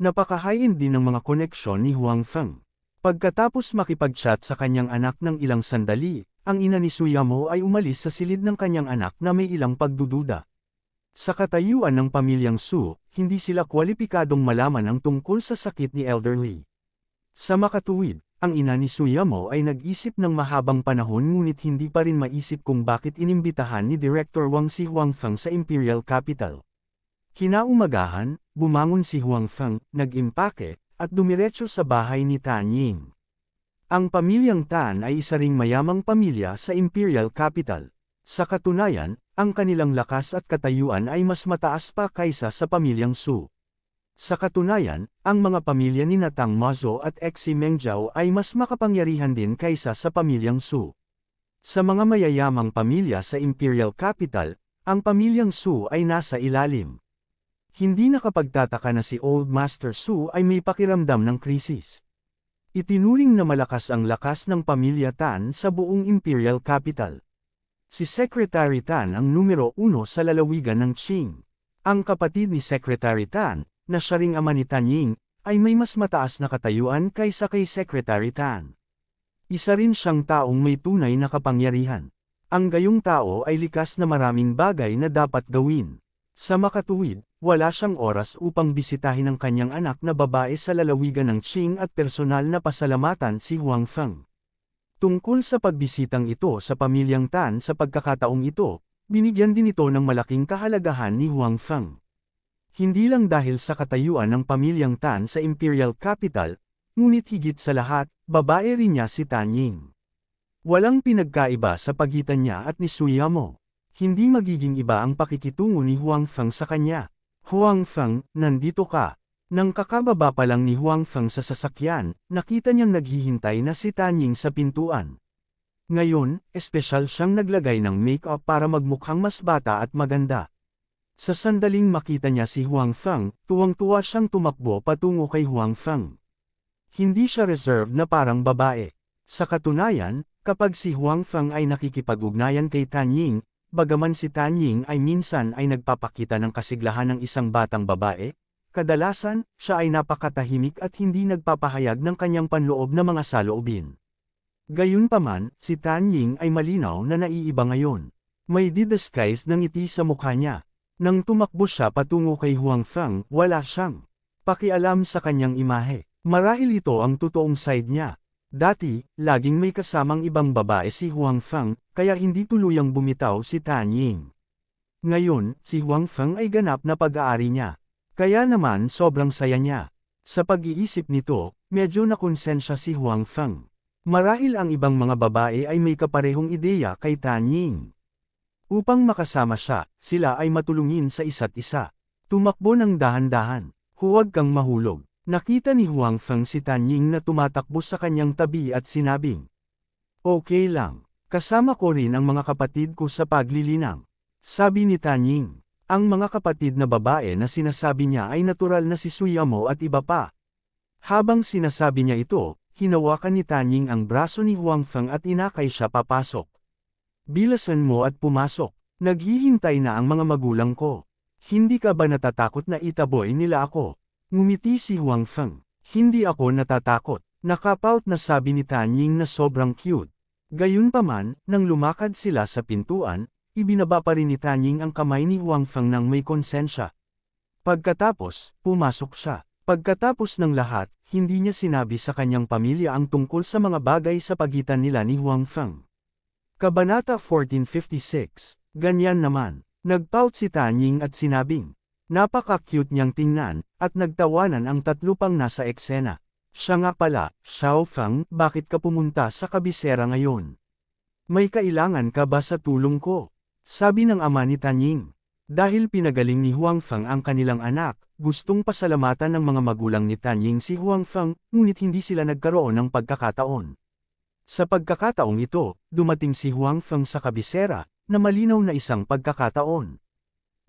Napaka-high-end din ng mga koneksyon ni Huang Feng. Pagkatapos makipag-chat sa kanyang anak ng ilang sandali, ang ina ni Suyamo ay umalis sa silid ng kanyang anak na may ilang pagdududa. Sa katayuan ng pamilyang Su, hindi sila kwalipikadong malaman ang tungkol sa sakit ni Elderly. Sa makatuwid, ang ina ni Suyamo ay nag-isip ng mahabang panahon ngunit hindi pa rin maisip kung bakit inimbitahan ni Director Wang si Huang Feng sa Imperial Capital. Kinaumagahan, bumangon si Huang Feng, nag-impake, at dumiretso sa bahay ni Tan Ying. Ang pamilyang Tan ay isa ring mayamang pamilya sa Imperial Capital. Sa katunayan, ang kanilang lakas at katayuan ay mas mataas pa kaysa sa pamilyang Su. Sa katunayan, ang mga pamilya ni Natang Mazo at Exi Mengjiao ay mas makapangyarihan din kaysa sa pamilyang Su. Sa mga mayayamang pamilya sa Imperial Capital, ang pamilyang Su ay nasa ilalim. Hindi nakapagtataka na si Old Master Su ay may pakiramdam ng krisis. Itinuring na malakas ang lakas ng pamilya Tan sa buong Imperial Capital. Si Secretary Tan ang numero 1 sa lalawigan ng Qing. Ang kapatid ni Secretary Tan, na siya ring ama ni Tan Ying, ay may mas mataas na katayuan kaysa kay Secretary Tan. Isa rin siyang taong may tunay na kapangyarihan. Ang gayong tao ay likas na maraming bagay na dapat gawin. Sa makatuwid, wala siyang oras upang bisitahin ang kanyang anak na babae sa lalawigan ng Qing at personal na pasalamatan si Huang Feng. Tungkol sa pagbisitang ito sa pamilyang Tan sa pagkakataong ito, binigyan din ito ng malaking kahalagahan ni Huang Feng. Hindi lang dahil sa katayuan ng pamilyang Tan sa Imperial Capital, ngunit higit sa lahat, babae rin niya si Tan Ying. Walang pinagkaiba sa pagitan niya at ni Suyamo. Hindi magiging iba ang pakikitungo ni Huang Feng sa kanya. Huang Feng, nandito ka. Nang kakababa pa lang ni Huang Feng sa sasakyan, nakita niyang naghihintay na si Tan Ying sa pintuan. Ngayon, espesyal siyang naglagay ng make-up para magmukhang mas bata at maganda. Sa sandaling makita niya si Huang Feng, tuwang-tuwa siyang tumakbo patungo kay Huang Feng. Hindi siya reserved na parang babae. Sa katunayan, kapag si Huang Feng ay nakikipag-ugnayan kay Tan Ying, bagaman si Tan Ying ay minsan ay nagpapakita ng kasiglahan ng isang batang babae, kadalasan, siya ay napakatahimik at hindi nagpapahayag ng kanyang panloob na mga saloobin. Gayunpaman, si Tan Ying ay malinaw na naiiba ngayon. May didisguise ng ngiti sa mukha niya. Nang tumakbo siya patungo kay Huang Feng, wala siyang pakialam sa kanyang imahe. Marahil ito ang totoong side niya. Dati, laging may kasamang ibang babae si Huang Feng, kaya hindi tuluyang bumitaw si Tan Ying. Ngayon, si Huang Feng ay ganap na pag-aari niya. Kaya naman sobrang saya niya. Sa pag-iisip nito, medyo nakonsensya si Huang Feng. Marahil ang ibang mga babae ay may kaparehong ideya kay Tan Ying. Upang makasama siya, sila ay matulungin sa isa't isa. Tumakbo ng dahan-dahan. Huwag kang mahulog. Nakita ni Huang Feng si Tan Ying na tumatakbo sa kanyang tabi at sinabing, "Okay lang. Kasama ko rin ang mga kapatid ko sa paglilinang." Sabi ni Tan Ying. Ang mga kapatid na babae na sinasabi niya ay natural na si Suyamo at iba pa. Habang sinasabi niya ito, hinawakan ni Tan Ying ang braso ni Huang Feng at inakay siya papasok. "Bilasan mo at pumasok. Naghihintay na ang mga magulang ko. Hindi ka ba natatakot na itaboy nila ako?" Ngumiti si Huang Feng. "Hindi ako natatakot." Nakapout na sabi ni Tan Ying na sobrang cute. Gayunpaman, nang lumakad sila sa pintuan, ibinaba pa rin ni Tan Ying ang kamay ni Huang Feng nang may konsensya. Pagkatapos, pumasok siya. Pagkatapos ng lahat, hindi niya sinabi sa kanyang pamilya ang tungkol sa mga bagay sa pagitan nila ni Huang Feng. Kabanata 1456. Ganyan naman. Nagpout si Tan Ying at sinabing, napaka-cute niyang tingnan, at nagtawanan ang tatlo pang nasa eksena. Siya nga pala, Xiao Fang, bakit ka pumunta sa kabisera ngayon? May kailangan ka ba sa tulong ko? Sabi ng ama ni Tanying. Dahil pinagaling ni Huang Fang ang kanilang anak, gustong pasalamatan ng mga magulang ni Tanying si Huang Fang, ngunit hindi sila nagkaroon ng pagkakataon. Sa pagkakataong ito, dumating si Huang Fang sa kabisera, na malinaw na isang pagkakataon.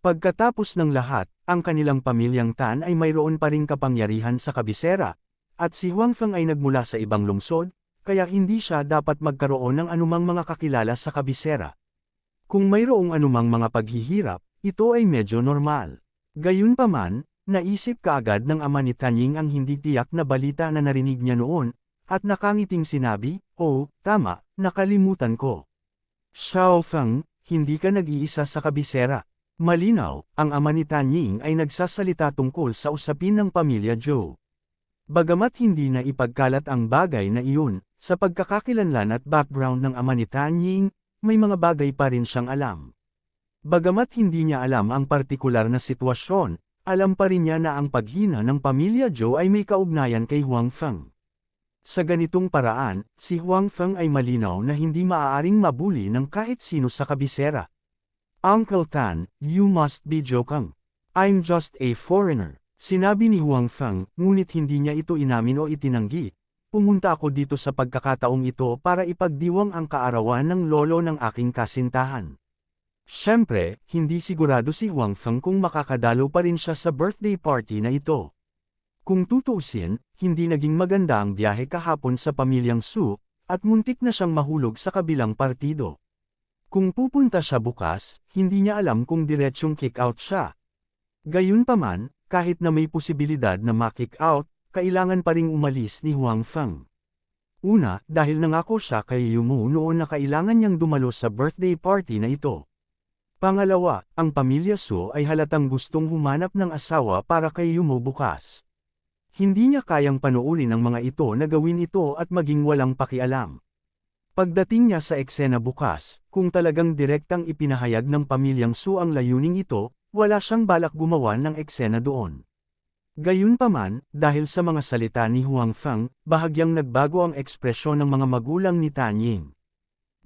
Pagkatapos ng lahat, ang kanilang pamilyang Tan ay mayroon pa ring kapangyarihan sa kabisera, at si Huang Fang ay nagmula sa ibang lungsod, kaya hindi siya dapat magkaroon ng anumang mga kakilala sa kabisera. Kung mayroong anumang mga paghihirap, ito ay medyo normal. Gayunpaman, naisip kaagad ng ama ni Tanying ang hindi tiyak na balita na narinig niya noon, at nakangiting sinabi, "Oh, tama, nakalimutan ko. Xiao Fang, hindi ka nag-iisa sa kabisera." Malinaw, ang ama ni Tanying ay nagsasalita tungkol sa usapin ng pamilya Zhou. Bagamat hindi na ipagkalat ang bagay na iyon, sa pagkakakilanlan at background ng ama ni Tanying, may mga bagay pa rin siyang alam. Bagamat hindi niya alam ang partikular na sitwasyon, alam pa rin niya na ang paghina ng pamilya Zhou ay may kaugnayan kay Huang Fang. Sa ganitong paraan, si Huang Fang ay malinaw na hindi maaaring mabuli ng kahit sino sa kabisera. "Uncle Tan, you must be joking. I'm just a foreigner." Sinabi ni Huang Fang, ngunit hindi niya ito inamin o itinanggi. "Pumunta ako dito sa pagkakataong ito para ipagdiwang ang kaarawan ng lolo ng aking kasintahan." Siyempre, hindi sigurado si Huang Fang kung makakadalo pa rin siya sa birthday party na ito. Kung tutuusin, hindi naging maganda ang biyahe kahapon sa pamilyang Su, at muntik na siyang mahulog sa kabilang partido. Kung pupunta siya bukas, hindi niya alam kung diretsyong kick-out siya. Gayunpaman, kahit na may posibilidad na ma-kick out, kailangan pa ring umalis ni Huang Fang. Una, dahil nangako siya kay Yumu noon na kailangan niyang dumalo sa birthday party na ito. Pangalawa, ang pamilya Su ay halatang gustong humanap ng asawa para kay Yumu bukas. Hindi niya kayang panuulin ang mga ito na gawin ito at maging walang pakialam. Pagdating niya sa eksena bukas, kung talagang direktang ipinahayag ng pamilyang Su ang layuning ito, wala siyang balak gumawa ng eksena doon. Gayunpaman, dahil sa mga salita ni Huang Fang, bahagyang nagbago ang ekspresyon ng mga magulang ni Tanying.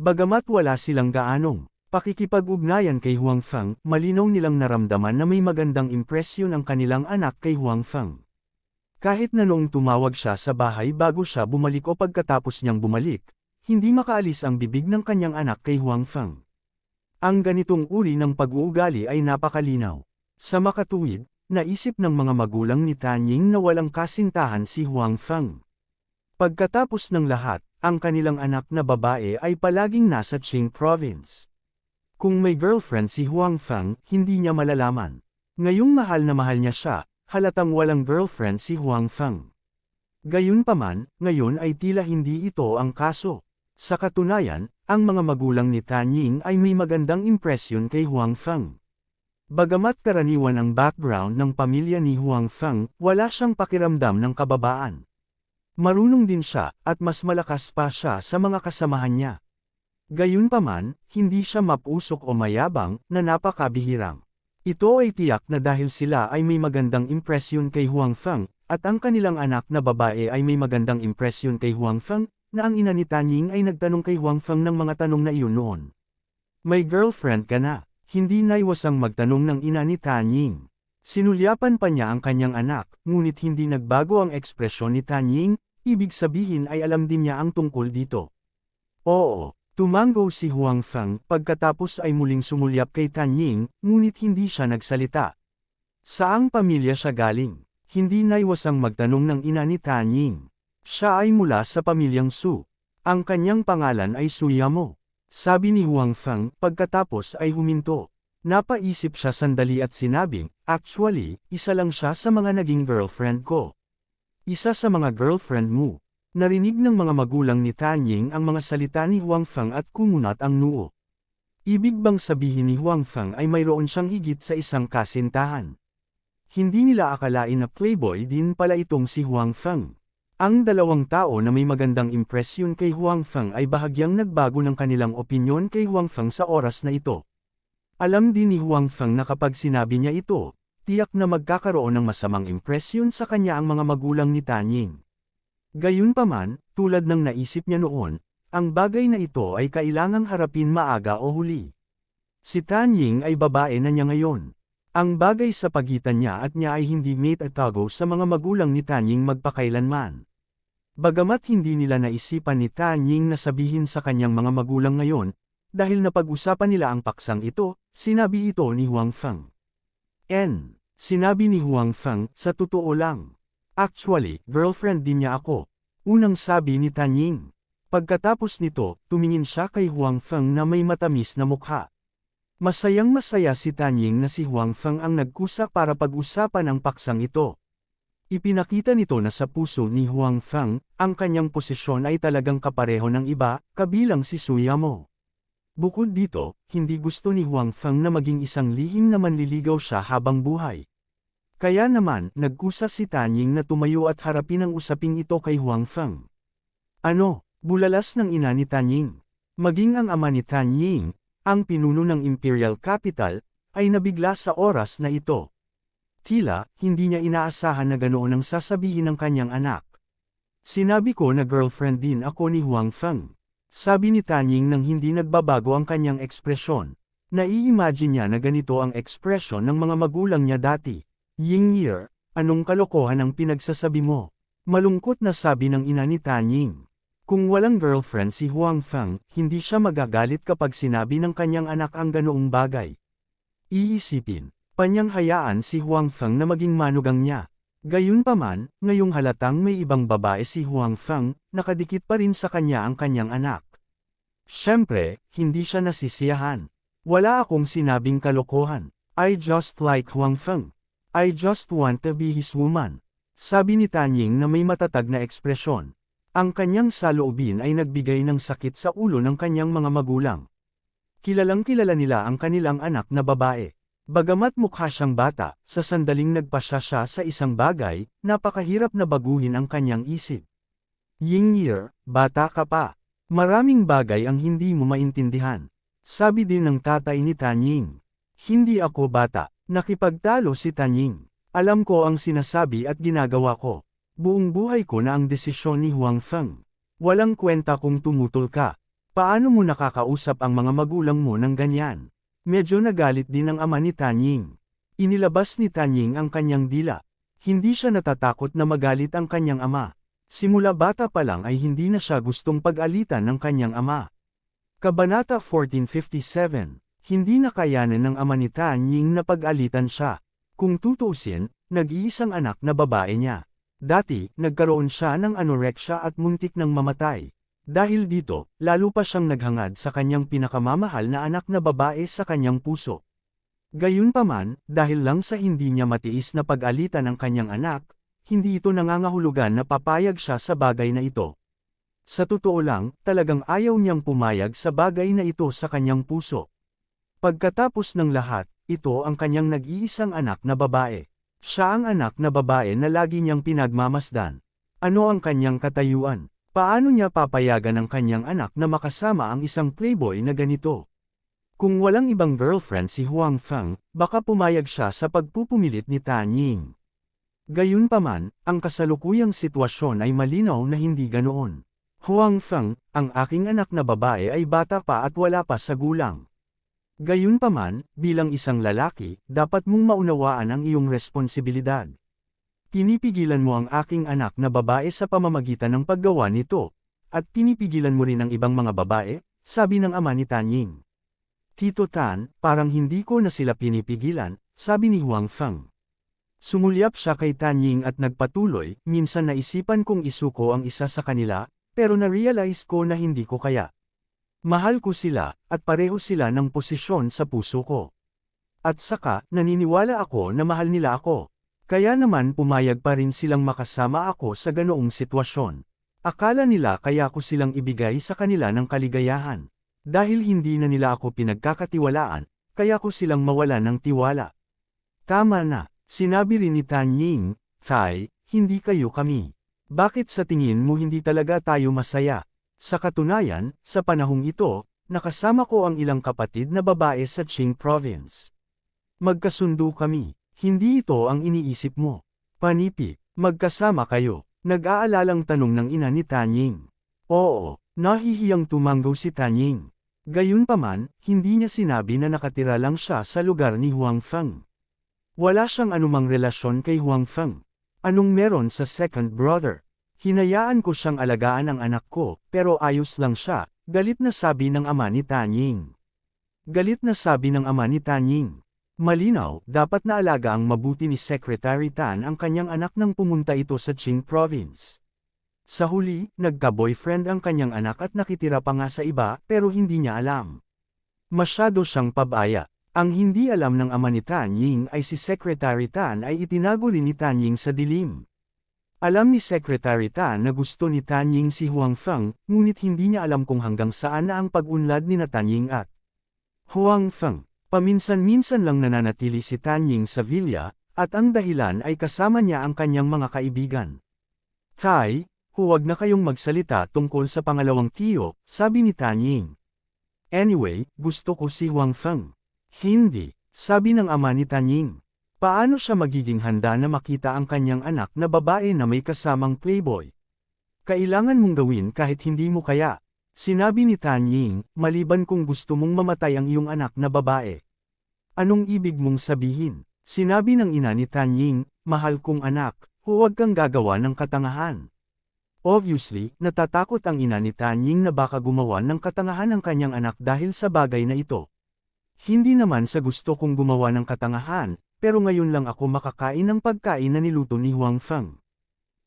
Bagamat wala silang gaanong pakikipag-ugnayan kay Huang Fang, malinaw nilang naramdaman na may magandang impresyon ang kanilang anak kay Huang Fang. Kahit na noong tumawag siya sa bahay bago siya bumalik o pagkatapos niyang bumalik, hindi makaalis ang bibig ng kanyang anak kay Huang Fang. Ang ganitong uri ng pag-uugali ay napakalinaw. Sa makatuwid, naisip ng mga magulang ni Tanying na walang kasintahan si Huang Fang. Pagkatapos ng lahat, ang kanilang anak na babae ay palaging nasa Qing Province. Kung may girlfriend si Huang Fang, hindi niya malalaman. Ngayong mahal na mahal niya siya, halatang walang girlfriend si Huang Fang. Gayunpaman, ngayon ay tila hindi ito ang kaso. Sa katunayan, ang mga magulang ni Tanying ay may magandang impresyon kay Huang Fang. Bagamat karaniwan ang background ng pamilya ni Huang Fang, wala siyang pakiramdam ng kababaan. Marunong din siya, at mas malakas pa siya sa mga kasamahan niya. Gayunpaman, hindi siya mapusok o mayabang, na napakabihirang. Ito ay tiyak na dahil sila ay may magandang impresyon kay Huang Fang, at ang kanilang anak na babae ay may magandang impresyon kay Huang Fang, na ang ina ni Tanying ay nagtanong kay Huang Fang ng mga tanong na iyon noon. "May girlfriend ka na?" Hindi naiwasang magtanong ng ina ni Tanying. Sinulyapan pa niya ang kanyang anak, ngunit hindi nagbago ang ekspresyon ni Tanying, ibig sabihin ay alam din niya ang tungkol dito. "Oo." Tumango si Huang Fang, pagkatapos ay muling sumulyap kay Tanying, ngunit hindi siya nagsalita. Saang pamilya siya galing? Hindi naiwasang magtanong ng ina ni Tanying. Siya ay mula sa pamilyang Su. Ang kanyang pangalan ay Su Yamo. Sabi ni Huang Fang, pagkatapos ay huminto. Napaisip siya sandali at sinabing, "Actually, isa lang siya sa mga naging girlfriend ko." "Isa sa mga girlfriend mo?" Narinig ng mga magulang ni Tanying ang mga salita ni Huang Fang at kumunat ang noo. Ibig bang sabihin ni Huang Fang ay mayroon siyang higit sa isang kasintahan? Hindi nila akalain na playboy din pala itong si Huang Fang. Ang dalawang tao na may magandang impresyon kay Huang Fang ay bahagyang nagbago ng kanilang opinyon kay Huang Fang sa oras na ito. Alam din ni Huang Fang na kapag sinabi niya ito, tiyak na magkakaroon ng masamang impresyon sa kanya ang mga magulang ni Tanying. Gayunpaman, tulad ng naisip niya noon, ang bagay na ito ay kailangang harapin maaga o huli. Si Tan Ying ay babae na niya ngayon. Ang bagay sa pagitan niya at niya ay hindi mate at tago sa mga magulang ni Tan Ying magpakailanman. Bagamat hindi nila naisipan ni Tan Ying na sabihin sa kanyang mga magulang ngayon, dahil napag-usapan nila ang paksang ito, sinabi ito ni Huang Feng. Sinabi ni Huang Feng, sa totoo lang. Actually, girlfriend din niya ako. Unang sabi ni Tan Ying. Pagkatapos nito, tumingin siya kay Huang Feng na may matamis na mukha. Masayang-masaya si Tan Ying na si Huang Feng ang nagkusa para pag-usapan ang paksang ito. Ipinakita nito na sa puso ni Huang Feng, ang kanyang posisyon ay talagang kapareho ng iba, kabilang si Su Yamo. Bukod dito, hindi gusto ni Huang Feng na maging isang lihim na manliligaw siya habang buhay. Kaya naman, nagkusa si Tan Ying na tumayo at harapin ang usaping ito kay Huang Feng. Bulalas ng ina ni Tan Ying. Maging ang ama ni Tan Ying, ang pinuno ng Imperial Capital, ay nabigla sa oras na ito. Tila, hindi niya inaasahan na ganoon ang sasabihin ng kanyang anak. Sinabi ko na girlfriend din ako ni Huang Feng. Sabi ni Tan Ying nang hindi nagbabago ang kanyang ekspresyon. Nai-imagine niya na ganito ang ekspresyon ng mga magulang niya dati. Ying, anong kalokohan ang pinagsasabi mo? Malungkot na sabi ng ina ni Tan Ying. Kung walang girlfriend si Huang Feng, hindi siya magagalit kapag sinabi ng kanyang anak ang ganoong bagay. Iisipin, panyang hayaan si Huang Feng na maging manugang niya. Gayunpaman, ngayong halatang may ibang babae si Huang Feng, nakadikit pa rin sa kanya ang kanyang anak. Siyempre, hindi siya nasisiyahan. Wala akong sinabing kalokohan. I just like Huang Feng. I just want to be his woman. Sabi ni Tan Ying na may matatag na ekspresyon. Ang kanyang saloobin ay nagbigay ng sakit sa ulo ng kanyang mga magulang. Kilalang-kilala nila ang kanilang anak na babae. Bagamat mukha siyang bata, sa sandaling nagpasya siya sa isang bagay, napakahirap na baguhin ang kanyang isip. Ying, bata ka pa. Maraming bagay ang hindi mo maintindihan. Sabi din ng tatay ni Tan Ying. Hindi ako bata. Nakipagtalo si Tan Ying. Alam ko ang sinasabi at ginagawa ko. Buong buhay ko na ang desisyon ni Huang Feng. Walang kwenta kung tumutol ka. Paano mo nakakausap ang mga magulang mo ng ganyan? Medyo nagalit din ang ama ni Tan Ying. Inilabas ni Tan Ying ang kanyang dila. Hindi siya natatakot na magalit ang kanyang ama. Simula bata pa lang ay hindi na siya gustong pag-alitan ng kanyang ama. Kabanata 1457. Hindi na kayanan ng ama ni Tan Ying na pag-alitan siya. Kung tutuusin, nag-iisang anak na babae niya. Dati, nagkaroon siya ng anorexia at muntik ng mamatay. Dahil dito, lalo pa siyang naghangad sa kanyang pinakamamahal na anak na babae sa kanyang puso. Gayunpaman, dahil lang sa hindi niya matiis na pag-alitan ng kanyang anak, hindi ito nangangahulugan na papayag siya sa bagay na ito. Sa totoo lang, talagang ayaw niyang pumayag sa bagay na ito sa kanyang puso. Pagkatapos ng lahat, ito ang kanyang nag-iisang anak na babae. Siya ang anak na babae na lagi niyang pinagmamasdan. Ano ang kanyang katayuan? Paano niya papayagan ang kanyang anak na makasama ang isang playboy na ganito? Kung walang ibang girlfriend si Huang Feng, baka pumayag siya sa pagpupumilit ni Tan Ying. Gayunpaman, ang kasalukuyang sitwasyon ay malinaw na hindi ganoon. Huang Feng, ang aking anak na babae ay bata pa at wala pa sa gulang. Gayunpaman, bilang isang lalaki, dapat mong maunawaan ang iyong responsibilidad. Pinipigilan mo ang aking anak na babae sa pamamagitan ng paggawa nito, at pinipigilan mo rin ang ibang mga babae, sabi ng ama ni Tan Ying. Tito Tan, parang hindi ko na sila pinipigilan, sabi ni Huang Feng. Sumulyap siya kay Tan Ying at nagpatuloy, minsan naisipan kong isuko ang isa sa kanila, pero na-realize ko na hindi ko kaya. Mahal ko sila, at pareho sila ng posisyon sa puso ko. At saka, naniniwala ako na mahal nila ako. Kaya naman pumayag pa rin silang makasama ako sa ganoong sitwasyon. Akala nila kaya ko silang ibigay sa kanila ng kaligayahan. Dahil hindi na nila ako pinagkakatiwalaan, kaya ko silang mawala ng tiwala. Tama na, sinabi rin ni Tan Ying, Thai, hindi kayo kami. Bakit sa tingin mo hindi talaga tayo masaya? Sa katunayan, sa panahong ito, nakasama ko ang ilang kapatid na babae sa Qing Province. Magkasundo kami, hindi ito ang iniisip mo. Panipi, magkasama kayo. Nag-aalalang tanong ng ina ni Tanying. Oo, nahihiyang tumanggo si Tanying. Gayunpaman, hindi niya sinabi na nakatira lang siya sa lugar ni Huang Feng. Wala siyang anumang relasyon kay Huang Feng. Anong meron sa second brother? Hinayaan ko siyang alagaan ang anak ko, pero ayos lang siya, galit na sabi ng ama ni Tanying. Galit na sabi ng ama ni Tanying. Malinaw, dapat na alaga ang mabuti ni Secretary Tan ang kanyang anak nang pumunta ito sa Qing Province. Sa huli, nagka-boyfriend ang kanyang anak at nakitira pa nga sa iba, pero hindi niya alam. Masyado siyang pabaya. Ang hindi alam ng ama ni Tanying ay si Secretary Tan ay itinago rin ni Tanying sa dilim. Alam ni Secretary Tan na gusto ni Tanying si Huang Feng, ngunit hindi niya alam kung hanggang saan na ang pag-unlad ni Tanying at Huang Feng. Paminsan-minsan lang nananatili si Tanying sa villa, at ang dahilan ay kasama niya ang kanyang mga kaibigan. Tai, huwag na kayong magsalita tungkol sa pangalawang tiyo, sabi ni Tanying. Anyway, gusto ko si Huang Feng. Hindi, sabi ng ama ni Tanying. Paano siya magiging handa na makita ang kanyang anak na babae na may kasamang playboy? Kailangan mong gawin kahit hindi mo kaya. Sinabi ni Tanying, maliban kung gusto mong mamatay ang iyong anak na babae. Anong ibig mong sabihin? Sinabi ng ina ni Tanying, mahal kong anak, huwag kang gagawa ng katangahan. Obviously, natatakot ang ina ni Tanying na baka gumawa ng katangahan ang kanyang anak dahil sa bagay na ito. Hindi naman sa gusto kong gumawa ng katangahan, pero ngayon lang ako makakain ng pagkain na niluto ni Huang Feng.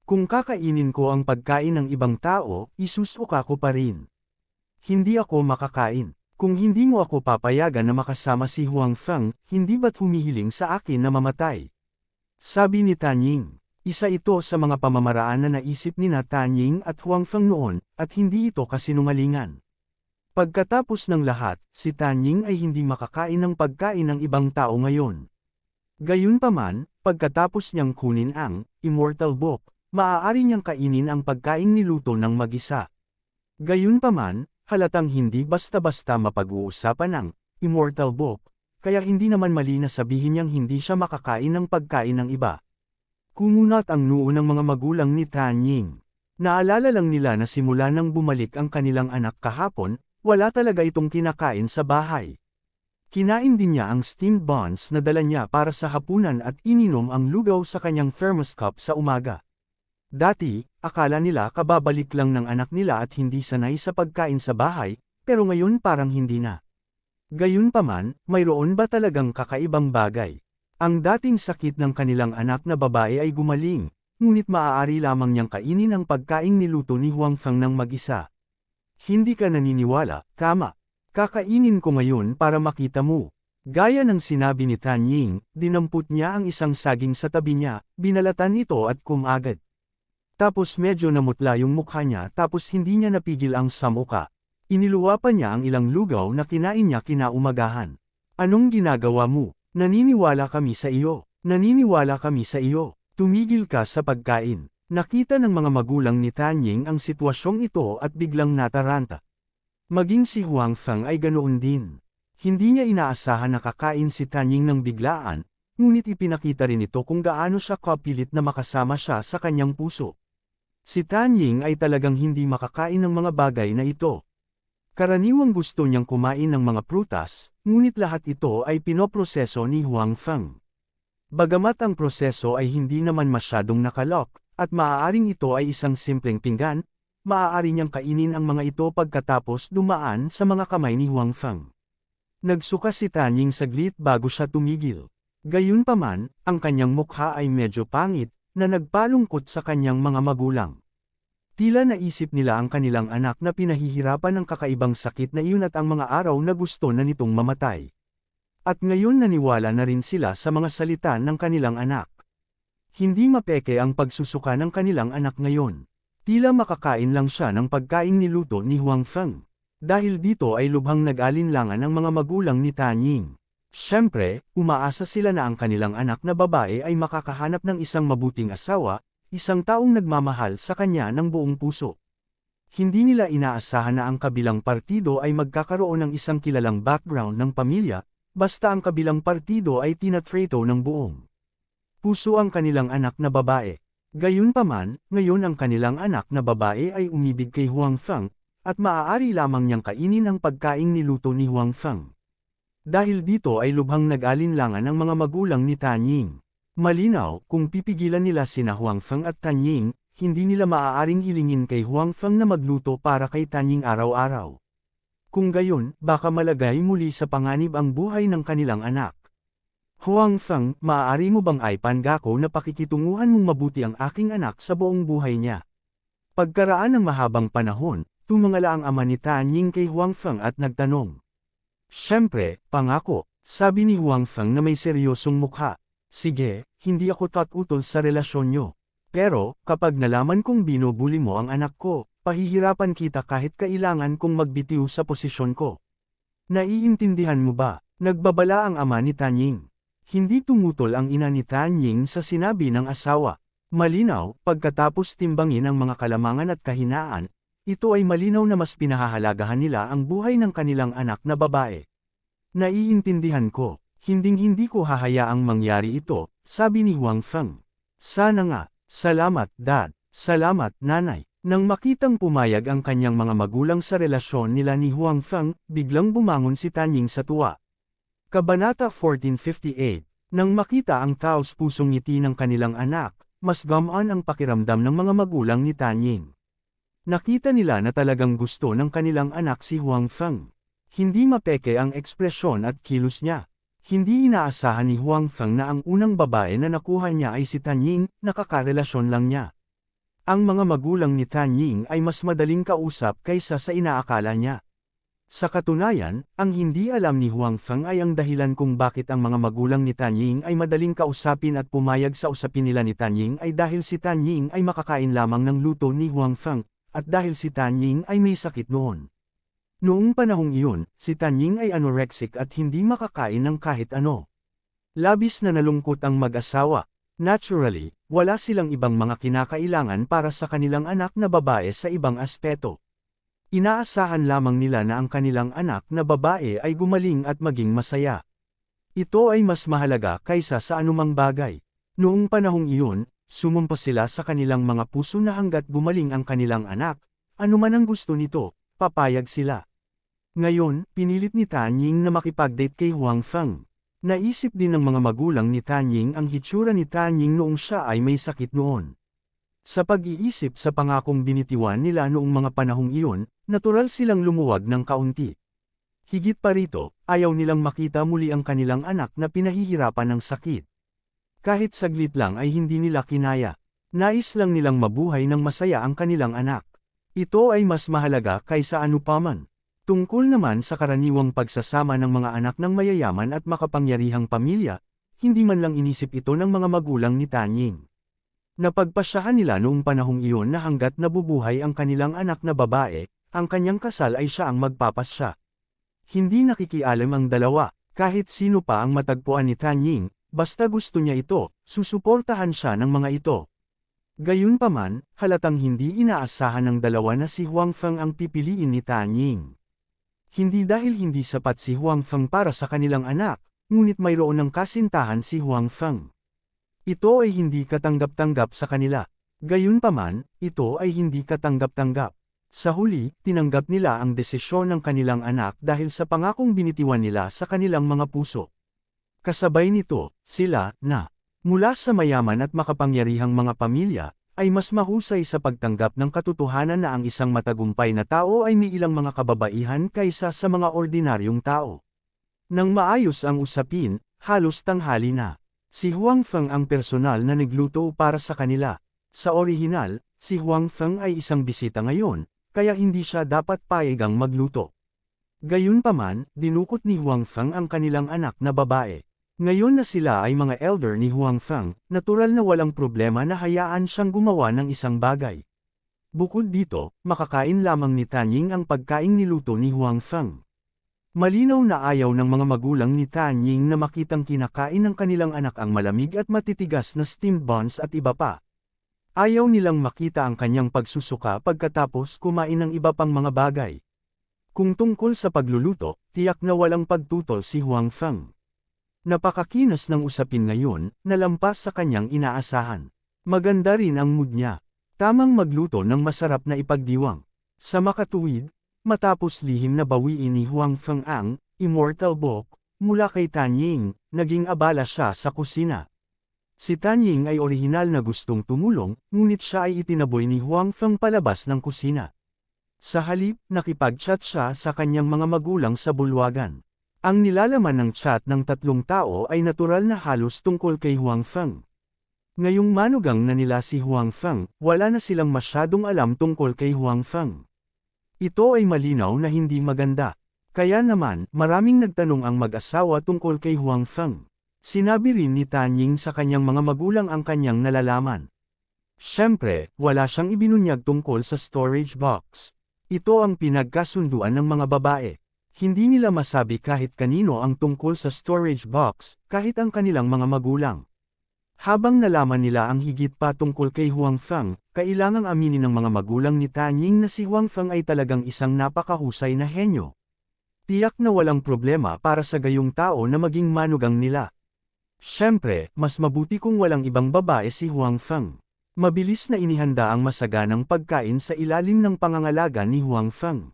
Kung kakainin ko ang pagkain ng ibang tao, isusuka ko pa rin. Hindi ako makakain. Kung hindi mo ako papayagan na makasama si Huang Feng, hindi ba't humihiling sa akin na mamatay? Sabi ni Tanying. Isa ito sa mga pamamaraan na naisip ni Tanying at Huang Feng noon, at hindi ito kasinungalingan. Pagkatapos ng lahat, si Tanying ay hindi makakain ng pagkain ng ibang tao ngayon. Gayunpaman, pagkatapos niyang kunin ang Immortal Book, maaari niyang kainin ang pagkain niluto ng mag-isa. Gayunpaman, halatang hindi basta-basta mapag-uusapan ang Immortal Book, kaya hindi naman mali na sabihin niyang hindi siya makakain ng pagkain ng iba. Kumunat ang noo ng mga magulang ni Tanying. Naalala lang nila na simula nang bumalik ang kanilang anak kahapon, wala talaga itong kinakain sa bahay. Kinain din niya ang steamed buns na dala niya para sa hapunan at ininom ang lugaw sa kanyang thermos cup sa umaga. Dati, akala nila kababalik lang ng anak nila at hindi sanay sa pagkain sa bahay, pero ngayon parang hindi na. Gayunpaman, mayroon ba talagang kakaibang bagay? Ang dating sakit ng kanilang anak na babae ay gumaling, ngunit maaari lamang niyang kainin ang pagkaing niluto ni Huang Feng ng mag-isa. Hindi ka naniniwala, tama. Kakainin ko ngayon para makita mo. Gaya ng sinabi ni Tanying, dinampot niya ang isang saging sa tabi niya, binalatan ito at kumagad. Tapos medyo namutla yung mukha niya tapos hindi niya napigil ang samuka. Iniluwa pa niya ang ilang lugaw na kinain niya kinaumagahan. Anong ginagawa mo? Naniniwala kami sa iyo. Naniniwala kami sa iyo. Tumigil ka sa pagkain. Nakita ng mga magulang ni Tanying ang sitwasyong ito at biglang nataranta. Maging si Huang Feng ay ganoon din. Hindi niya inaasahan na kakain si Tanying ng biglaan, ngunit ipinakita rin ito kung gaano siya kapilit na makasama siya sa kanyang puso. Si Tanying ay talagang hindi makakain ng mga bagay na ito. Karaniwang gusto niyang kumain ng mga prutas, ngunit lahat ito ay pinoproseso ni Huang Feng. Bagamat ang proseso ay hindi naman masyadong nakalok, at maaaring ito ay isang simpleng pinggan, maaari niyang kainin ang mga ito pagkatapos dumaan sa mga kamay ni Huang Feng. Nagsuka si Tanying saglit bago siya tumigil. Gayunpaman, ang kanyang mukha ay medyo pangit, na nagpalungkot sa kanyang mga magulang. Tila naisip nila ang kanilang anak na pinahihirapan ng kakaibang sakit na iyon at ang mga araw na gusto na nitong mamatay. At ngayon naniwala na rin sila sa mga salita ng kanilang anak. Hindi mapeke ang pagsusuka ng kanilang anak ngayon. Tila makakain lang siya ng pagkain niluto ni Huang Feng. Dahil dito ay lubhang nag-alinlangan ang mga magulang ni Tanying. Siyempre, umaasa sila na ang kanilang anak na babae ay makakahanap ng isang mabuting asawa, isang taong nagmamahal sa kanya ng buong puso. Hindi nila inaasahan na ang kabilang partido ay magkakaroon ng isang kilalang background ng pamilya, basta ang kabilang partido ay tinatrato ng buong puso ang kanilang anak na babae. Gayunpaman, ngayon ang kanilang anak na babae ay umibig kay Huang Feng, at maaari lamang niyang kainin ang pagkaing niluto ni Huang Feng. Dahil dito ay lubhang nag-alinlangan ang mga magulang ni Tan Ying. Malinaw, kung pipigilan nila sina Huang Feng at Tan Ying, hindi nila maaaring hilingin kay Huang Feng na magluto para kay Tan Ying araw-araw. Kung gayon, baka malagay muli sa panganib ang buhay ng kanilang anak. Huang Feng, maaari mo bang ipanggap ko na pakikitunguhan mong mabuti ang aking anak sa buong buhay niya? Pagkaraan ng mahabang panahon, tumangala ang ama ni Tan Ying kay Huang Feng at nagtanong. Siyempre, pangako, sabi ni Huang Feng na may seryosong mukha. Sige, hindi ako tatutol sa relasyon nyo. Pero, kapag nalaman kong binubuli mo ang anak ko, pahihirapan kita kahit kailangan kong magbitiw sa posisyon ko. Naiintindihan mo ba? Nagbabala ang ama ni Tan Ying. Hindi tumutol ang ina ni Tan Ying sa sinabi ng asawa. Malinaw, pagkatapos timbangin ang mga kalamangan at kahinaan, ito ay malinaw na mas pinahahalagahan nila ang buhay ng kanilang anak na babae. Naiintindihan ko, hinding-hindi ko hahayaang mangyari ito, sabi ni Huang Feng. Sana nga, salamat dad, salamat nanay. Nang makitang pumayag ang kanyang mga magulang sa relasyon nila ni Huang Feng, biglang bumangon si Tan Ying sa tuwa. Kabanata 1458, nang makita ang taos-pusong ngiti ng kanilang anak, mas gamaan ang pakiramdam ng mga magulang ni Tan Ying. Nakita nila na talagang gusto ng kanilang anak si Huang Feng. Hindi mapeke ang ekspresyon at kilos niya. Hindi inaasahan ni Huang Feng na ang unang babae na nakuha niya ay si Tan Ying, nakakarelasyon lang niya. Ang mga magulang ni Tan Ying ay mas madaling kausap kaysa sa inaakala niya. Sa katunayan, ang hindi alam ni Huang Feng ay ang dahilan kung bakit ang mga magulang ni Tan Ying ay madaling kausapin at pumayag sa usapin nila ni Tan Ying ay dahil si Tan Ying ay makakain lamang ng luto ni Huang Feng, at dahil si Tan Ying ay may sakit noon. Noong panahong iyon, si Tan Ying ay anorexic at hindi makakain ng kahit ano. Labis na nalungkot ang mag-asawa. Naturally, wala silang ibang mga kinakailangan para sa kanilang anak na babae sa ibang aspeto. Inaasahan lamang nila na ang kanilang anak na babae ay gumaling at maging masaya. Ito ay mas mahalaga kaysa sa anumang bagay. Noong panahong iyon, sumumpa sila sa kanilang mga puso na hanggat gumaling ang kanilang anak, anuman ang gusto nito, papayag sila. Ngayon, pinilit ni Tan Ying na makipag-date kay Huang Feng. Naisip din ng mga magulang ni Tan Ying ang hitsura ni Tan Ying noong siya ay may sakit noon. Sa pag-iisip sa pangakong binitiwan nila noong mga panahong iyon, natural silang lumuwag ng kaunti. Higit pa rito, ayaw nilang makita muli ang kanilang anak na pinahihirapan ng sakit. Kahit saglit lang ay hindi nila kinaya. Nais lang nilang mabuhay ng masaya ang kanilang anak. Ito ay mas mahalaga kaysa anupaman. Tungkol naman sa karaniwang pagsasama ng mga anak ng mayayaman at makapangyarihang pamilya, hindi man lang inisip ito ng mga magulang ni Tan Ying. Napagpasyahan nila noong panahong iyon na hanggat nabubuhay ang kanilang anak na babae, ang kanyang kasal ay siya ang magpapasya. Hindi nakikialam ang dalawa, kahit sino pa ang matagpuan ni Tan Ying, basta gusto niya ito, susuportahan siya ng mga ito. Gayunpaman, halatang hindi inaasahan ng dalawa na si Huang Feng ang pipiliin ni Tan Ying. Hindi dahil hindi sapat si Huang Feng para sa kanilang anak, ngunit mayroon ng kasintahan si Huang Feng. Ito ay hindi katanggap-tanggap sa kanila. Gayunpaman, ito ay hindi katanggap-tanggap. Sa huli, tinanggap nila ang desisyon ng kanilang anak dahil sa pangakong binitiwan nila sa kanilang mga puso. Kasabay nito, sila, na, mula sa mayaman at makapangyarihang mga pamilya, ay mas mahusay sa pagtanggap ng katotohanan na ang isang matagumpay na tao ay may ilang mga kababaihan kaysa sa mga ordinaryong tao. Nang maayos ang usapin, halos tanghali na. Si Huang Feng ang personal na nagluto para sa kanila. Sa orihinal, si Huang Feng ay isang bisita ngayon, kaya hindi siya dapat payagang magluto. Gayunpaman, dinukot ni Huang Feng ang kanilang anak na babae. Ngayon na sila ay mga elder ni Huang Feng, natural na walang problema na hayaan siyang gumawa ng isang bagay. Bukod dito, makakain lamang ni Tan Ying ang pagkaing niluto ni Huang Feng. Malinaw na ayaw ng mga magulang ni Tan Ying na makitang kinakain ng kanilang anak ang malamig at matitigas na steamed buns at iba pa. Ayaw nilang makita ang kanyang pagsusuka pagkatapos kumain ng iba pang mga bagay. Kung tungkol sa pagluluto, tiyak na walang pagtutol si Huang Feng. Napakakinas ng usapin ngayon, nalampas sa kanyang inaasahan. Maganda rin ang mood niya. Tamang magluto ng masarap na ipagdiwang. Sa makatuwid, matapos lihim na bawiin ni Huang Feng ang Immortal Book mula kay Tan Ying, naging abala siya sa kusina. Si Tan Ying ay orihinal na gustong tumulong, ngunit siya ay itinaboy ni Huang Feng palabas ng kusina. Sa halip, nakipag-chat siya sa kanyang mga magulang sa bulwagan. Ang nilalaman ng chat ng tatlong tao ay natural na halos tungkol kay Huang Feng. Ngayong manugang na nila si Huang Feng, wala na silang masyadong alam tungkol kay Huang Feng. Ito ay malinaw na hindi maganda. Kaya naman, maraming nagtanong ang mag-asawa tungkol kay Huang Feng. Sinabi rin ni Tan Ying sa kanyang mga magulang ang kanyang nalalaman. Siyempre, wala siyang ibinunyag tungkol sa storage box. Ito ang pinagkasunduan ng mga babae. Hindi nila masabi kahit kanino ang tungkol sa storage box, kahit ang kanilang mga magulang. Habang nalaman nila ang higit pa tungkol kay Huang Feng, kailangang aminin ng mga magulang ni Tan Ying na si Huang Feng ay talagang isang napakahusay na henyo. Tiyak na walang problema para sa gayong tao na maging manugang nila. Siyempre, mas mabuti kung walang ibang babae si Huang Feng. Mabilis na inihanda ang masaganang pagkain sa ilalim ng pangangalaga ni Huang Feng.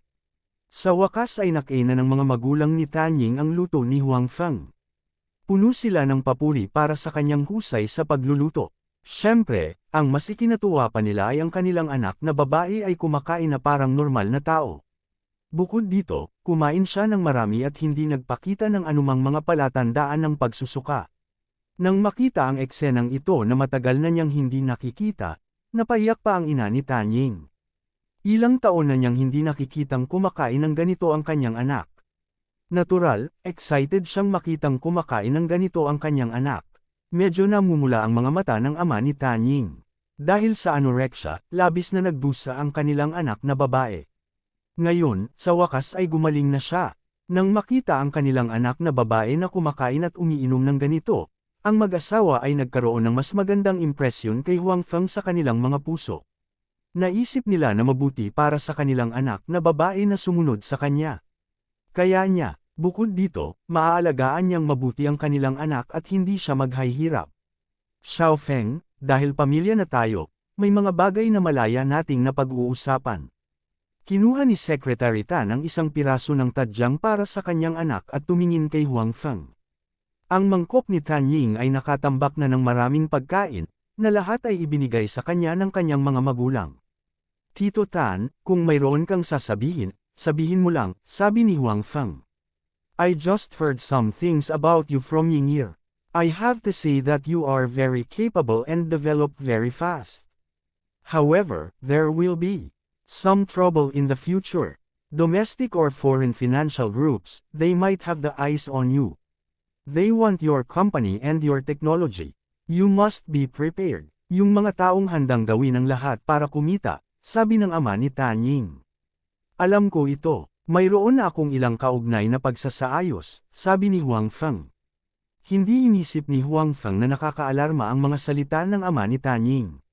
Sa wakas ay nakainan ng mga magulang ni Tan Ying ang luto ni Huang Feng. Puno sila ng papuri para sa kanyang husay sa pagluluto. Siyempre, ang mas ikinatuwa pa nila ay ang kanilang anak na babae ay kumakain na parang normal na tao. Bukod dito, kumain siya ng marami at hindi nagpakita ng anumang mga palatandaan ng pagsusuka. Nang makita ang eksenang ito na matagal na niyang hindi nakikita, napaiyak pa ang ina ni Tan Ying. Ilang taon na niyang hindi nakikitang kumakain ng ganito ang kanyang anak. Natural, excited siyang makitang kumakain ng ganito ang kanyang anak. Medyo namumula ang mga mata ng ama ni Tan Ying. Dahil sa anorexia, labis na nagdusa ang kanilang anak na babae. Ngayon, sa wakas ay gumaling na siya. Nang makita ang kanilang anak na babae na kumakain at umiinom ng ganito, ang mag-asawa ay nagkaroon ng mas magandang impresyon kay Huang Feng sa kanilang mga puso. Naisip nila na mabuti para sa kanilang anak na babae na sumunod sa kanya. Kaya niya, bukod dito, maaalagaan niyang mabuti ang kanilang anak at hindi siya maghihirap. Xiao Feng, dahil pamilya na tayo, may mga bagay na malaya nating napag-uusapan. Kinuha ni Secretary Tan ang isang piraso ng tadyang para sa kanyang anak at tumingin kay Huang Feng. Ang mangkok ni Tan Ying ay nakatambak na ng maraming pagkain, na lahat ay ibinigay sa kanya ng kanyang mga magulang. Tito Tan, kung mayroon kang sasabihin, sabihin mo lang, sabi ni Huang Feng. I just heard some things about you from Ying'er. I have to say that you are very capable and develop very fast. However, there will be some trouble in the future. Domestic or foreign financial groups, they might have the eyes on you. They want your company and your technology. You must be prepared. Yung mga taong handang gawin ang lahat para kumita, sabi ng ama ni Tan Ying. Alam ko ito, mayroon na akong ilang kaugnay na pagsasaayos, sabi ni Huang Feng. Hindi inisip ni Huang Feng na nakakaalarma ang mga salita ng ama ni Tan Ying.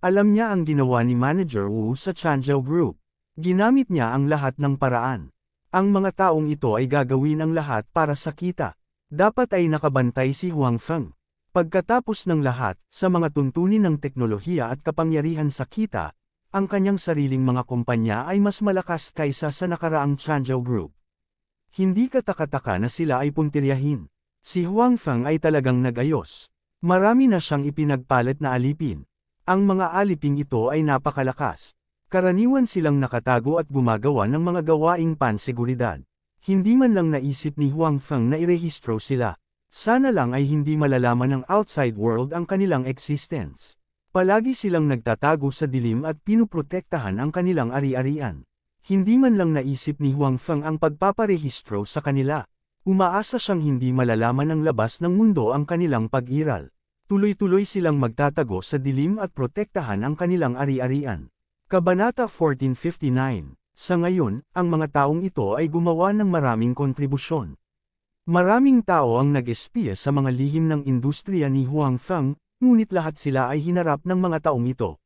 Alam niya ang ginawa ni Manager Wu sa Changzhou Group. Ginamit niya ang lahat ng paraan. Ang mga taong ito ay gagawin ang lahat para sa kita. Dapat ay nakabantay si Huang Feng. Pagkatapos ng lahat, sa mga tuntunin ng teknolohiya at kapangyarihan sa kita, ang kanyang sariling mga kumpanya ay mas malakas kaysa sa nakaraang Changzhou Group. Hindi katakataka na sila ay puntiryahin. Si Huang Feng ay talagang nag-ayos. Marami na siyang ipinagpalit na alipin. Ang mga aliping ito ay napakalakas. Karaniwan silang nakatago at gumagawa ng mga gawaing panseguridad. Hindi man lang naisip ni Huang Feng na irehistro sila. Sana lang ay hindi malalaman ng outside world ang kanilang existence. Palagi silang nagtatago sa dilim at pinuprotektahan ang kanilang ari-arian. Hindi man lang naisip ni Huang Feng ang pagpaparehistro sa kanila. Umaasa siyang hindi malalaman ng labas ng mundo ang kanilang pag-iral. Tuloy-tuloy silang magtatago sa dilim at protektahan ang kanilang ari-arian. Kabanata 1459. Sa ngayon, ang mga taong ito ay gumawa ng maraming kontribusyon. Maraming tao ang nag-espiya sa mga lihim ng industriya ni Huang Feng, ngunit lahat sila ay hinarap ng mga taong ito.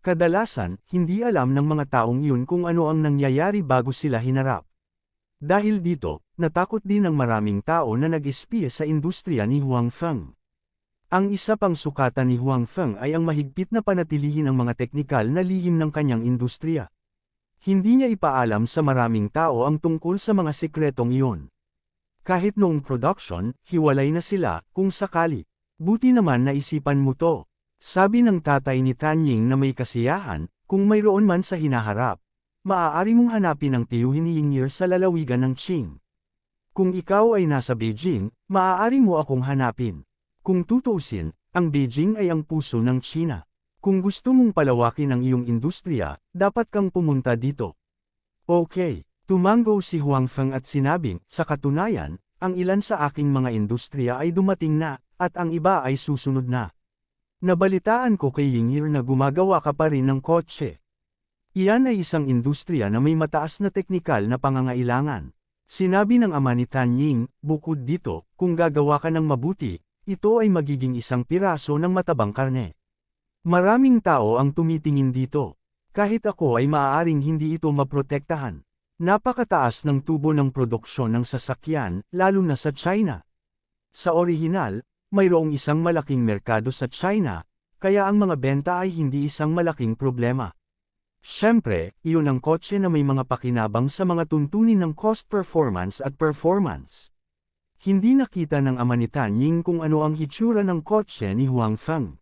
Kadalasan, hindi alam ng mga taong iyon kung ano ang nangyayari bago sila hinarap. Dahil dito, natakot din ang maraming tao na nag-espiya sa industriya ni Huang Feng. Ang isa pang sukatan ni Huang Feng ay ang mahigpit na panatilihin ang mga teknikal na lihim ng kanyang industriya. Hindi niya ipaalam sa maraming tao ang tungkol sa mga sikretong iyon. Kahit noong production, hiwalay na sila, kung sakali. Buti naman naisipan mo to. Sabi ng tatay ni Tanying na may kasiyahan, kung mayroon man sa hinaharap. Maaari mong hanapin ang tiyuhin ni Yingyer sa lalawigan ng Qing. Kung ikaw ay nasa Beijing, maaari mo akong hanapin. Kung tutuusin, ang Beijing ay ang puso ng China. Kung gusto mong palawakin ang iyong industriya, dapat kang pumunta dito. Okay, tumango si Huang Feng at sinabing, sa katunayan, ang ilan sa aking mga industriya ay dumating na, at ang iba ay susunod na. Nabalitaan ko kay Yingyer na gumagawa ka pa rin ng kotse. Iyan ay isang industriya na may mataas na teknikal na pangangailangan. Sinabi ng ama ni Tanying, bukod dito, kung gagawa ka ng mabuti, ito ay magiging isang piraso ng matabang karne. Maraming tao ang tumitingin dito. Kahit ako ay maaaring hindi ito maprotektahan. Napakataas ng tubo ng produksyon ng sasakyan, lalo na sa China. Sa orihinal, mayroong isang malaking merkado sa China, kaya ang mga benta ay hindi isang malaking problema. Siyempre, iyon ang kotse na may mga pakinabang sa mga tuntunin ng cost performance at performance. Hindi nakita ng ama ni Tanying kung ano ang hitsura ng kotse ni Huang Feng.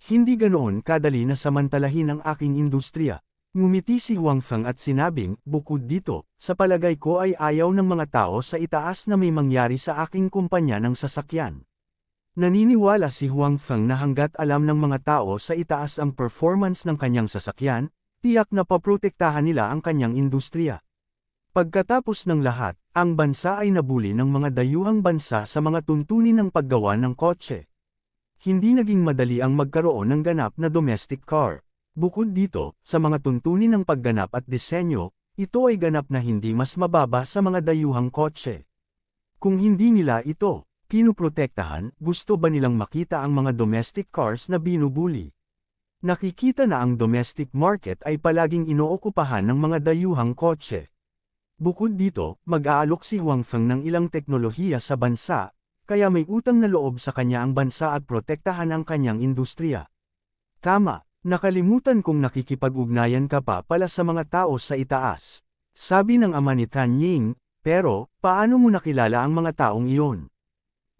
Hindi ganoon kadali na samantalahin ang aking industriya. Ngumiti si Huang Feng at sinabing, bukod dito, sa palagay ko ay ayaw ng mga tao sa itaas na may mangyari sa aking kumpanya ng sasakyan. Naniniwala si Huang Feng na hanggat alam ng mga tao sa itaas ang performance ng kanyang sasakyan, tiyak na paprotektahan nila ang kanyang industriya. Pagkatapos ng lahat, ang bansa ay nabuli ng mga dayuhang bansa sa mga tuntunin ng paggawa ng kotse. Hindi naging madali ang magkaroon ng ganap na domestic car. Bukod dito, sa mga tuntunin ng pagganap at disenyo, ito ay ganap na hindi mas mababa sa mga dayuhang kotse. Kung hindi nila ito pinuprotektahan, gusto ba nilang makita ang mga domestic cars na binubuli? Nakikita na ang domestic market ay palaging inookupahan ng mga dayuhang kotse. Bukod dito, mag-aalok si Huang Feng ng ilang teknolohiya sa bansa, kaya may utang na loob sa kanya ang bansa at protektahan ang kanyang industriya. Tama, nakalimutan kong nakikipag-ugnayan ka pa pala sa mga tao sa itaas. Sabi ng ama ni Tanying, pero, paano mo nakilala ang mga taong iyon?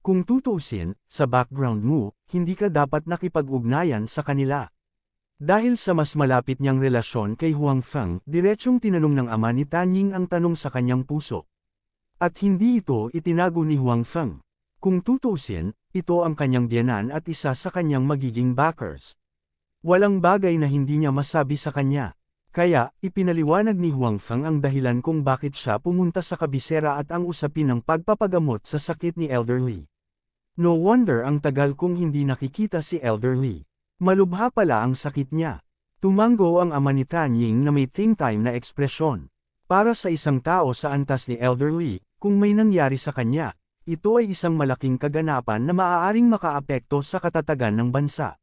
Kung tutuusin, sa background mo, hindi ka dapat nakipag-ugnayan sa kanila. Dahil sa mas malapit niyang relasyon kay Huang Feng, diretsyong tinanong ng ama ni Tanying ang tanong sa kanyang puso. At hindi ito itinago ni Huang Feng. Kung tutuusin, ito ang kanyang biyenan at isa sa kanyang magiging backers. Walang bagay na hindi niya masabi sa kanya. Kaya, ipinaliwanag ni Huang Feng ang dahilan kung bakit siya pumunta sa kabisera at ang usapin ng pagpapagamot sa sakit ni Elderly. No wonder ang tagal kong hindi nakikita si Elderly. Malubha pala ang sakit niya. Tumango ang ama ni Tanying na may think time na ekspresyon. Para sa isang tao sa antas ni Elderly, kung may nangyari sa kanya, ito ay isang malaking kaganapan na maaaring makaapekto sa katatagan ng bansa.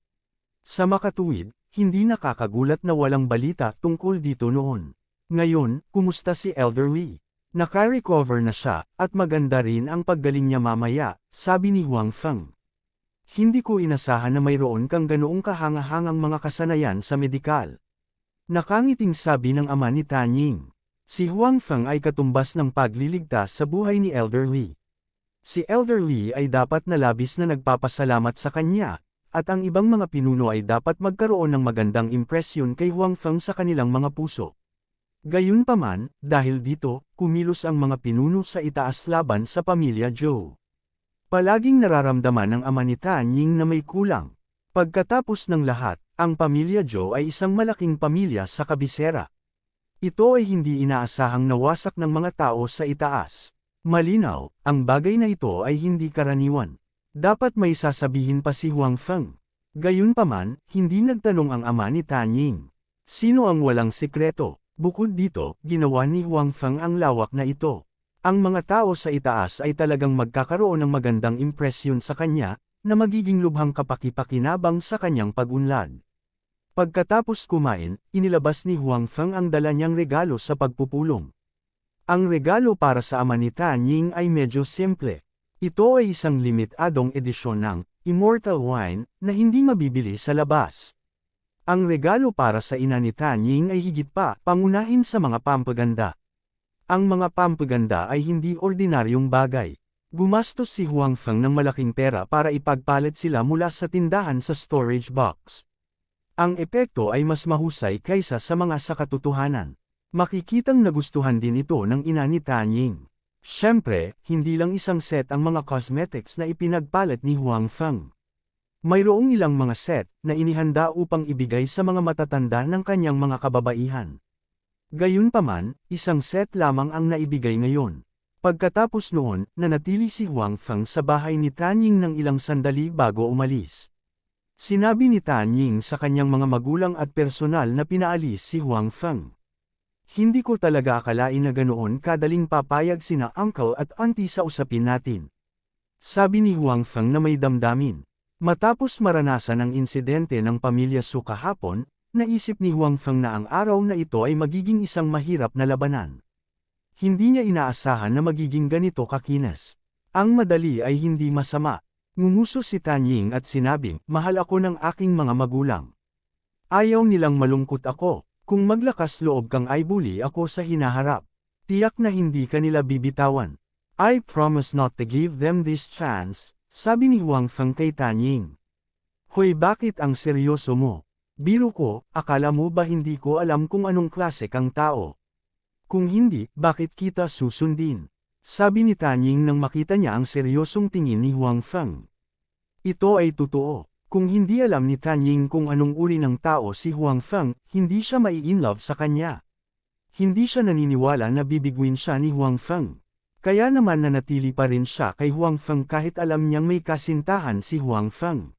Sa makatuwid, hindi nakakagulat na walang balita tungkol dito noon. Ngayon, kumusta si Elderly? Naka-recover na siya, at maganda rin ang paggaling niya mamaya, sabi ni Huang Feng. Hindi ko inasahan na mayroon kang ganoong kahangahangang mga kasanayan sa medikal. Nakangiting sabi ng ama ni Tanying. Si Huang Feng ay katumbas ng pagliligtas sa buhay ni Elderly. Si Elderly ay dapat na labis na nagpapasalamat sa kanya, at ang ibang mga pinuno ay dapat magkaroon ng magandang impresyon kay Huang Feng sa kanilang mga puso. Gayunpaman, dahil dito, kumilos ang mga pinuno sa itaas laban sa pamilya Zhou. Palaging nararamdaman ng ama ni Tanying na may kulang. Pagkatapos ng lahat, ang pamilya Zhou ay isang malaking pamilya sa kabisera. Ito ay hindi inaasahang nawasak ng mga tao sa itaas. Malinaw, ang bagay na ito ay hindi karaniwan. Dapat may sasabihin pa si Huang Feng. Gayunpaman, hindi nagtanong ang ama ni Tanying. Sino ang walang sikreto? Bukod dito, ginawa ni Huang Feng ang lawak na ito. Ang mga tao sa itaas ay talagang magkakaroon ng magandang impresyon sa kanya, na magiging lubhang kapaki-pakinabang sa kanyang pag-unlad. Pagkatapos kumain, inilabas ni Huang Feng ang dala niyang regalo sa pagpupulong. Ang regalo para sa ama ni Tanying ay medyo simple. Ito ay isang limitadong edisyon ng immortal wine, na hindi mabibili sa labas. Ang regalo para sa ina ni Tanying ay higit pa, pangunahin sa mga pampaganda. Ang mga pampaganda ay hindi ordinaryong bagay. Gumastos si Huang Feng ng malaking pera para ipagpalit sila mula sa tindahan sa storage box. Ang epekto ay mas mahusay kaysa sa mga sa katotohanan. Makikitang nagustuhan din ito ng ina ni Tanying. Siyempre, hindi lang isang set ang mga cosmetics na ipinagpalit ni Huang Feng. Mayroong ilang mga set na inihanda upang ibigay sa mga matatanda ng kanyang mga kababaihan. Gayunpaman, isang set lamang ang naibigay ngayon. Pagkatapos noon, nanatili si Huang Feng sa bahay ni Tanying ng ilang sandali bago umalis. Sinabi ni Tanying sa kanyang mga magulang at personal na pinaalis si Huang Feng. Hindi ko talaga akalain na ganoon kadaling papayag sina uncle at auntie sa usapin natin. Sabi ni Huang Feng na may damdamin. Matapos maranasan ang insidente ng pamilya Su kahapon, naisip ni Huang Feng na ang araw na ito ay magiging isang mahirap na labanan. Hindi niya inaasahan na magiging ganito kakinas. Ang madali ay hindi masama. Ngumuso si Tanying at sinabing, mahal ako ng aking mga magulang. Ayaw nilang malungkot ako, kung maglakas loob kang ay bully ako sa hinaharap. Tiyak na hindi ka nila bibitawan. I promise not to give them this chance. Sabi ni Huang Feng kay Tanying. Hoy, bakit ang seryoso mo? Biro ko, akala mo ba hindi ko alam kung anong klase kang tao? Kung hindi, bakit kita susundin? Sabi ni Tanying nang makita niya ang seryosong tingin ni Huang Feng. Ito ay totoo. Kung hindi alam ni Tanying kung anong uri ng tao si Huang Feng, hindi siya mai-inlove sa kanya. Hindi siya naniniwala na bibiguin siya ni Huang Feng. Kaya naman nanatili pa rin siya kay Huang Feng kahit alam niyang may kasintahan si Huang Feng.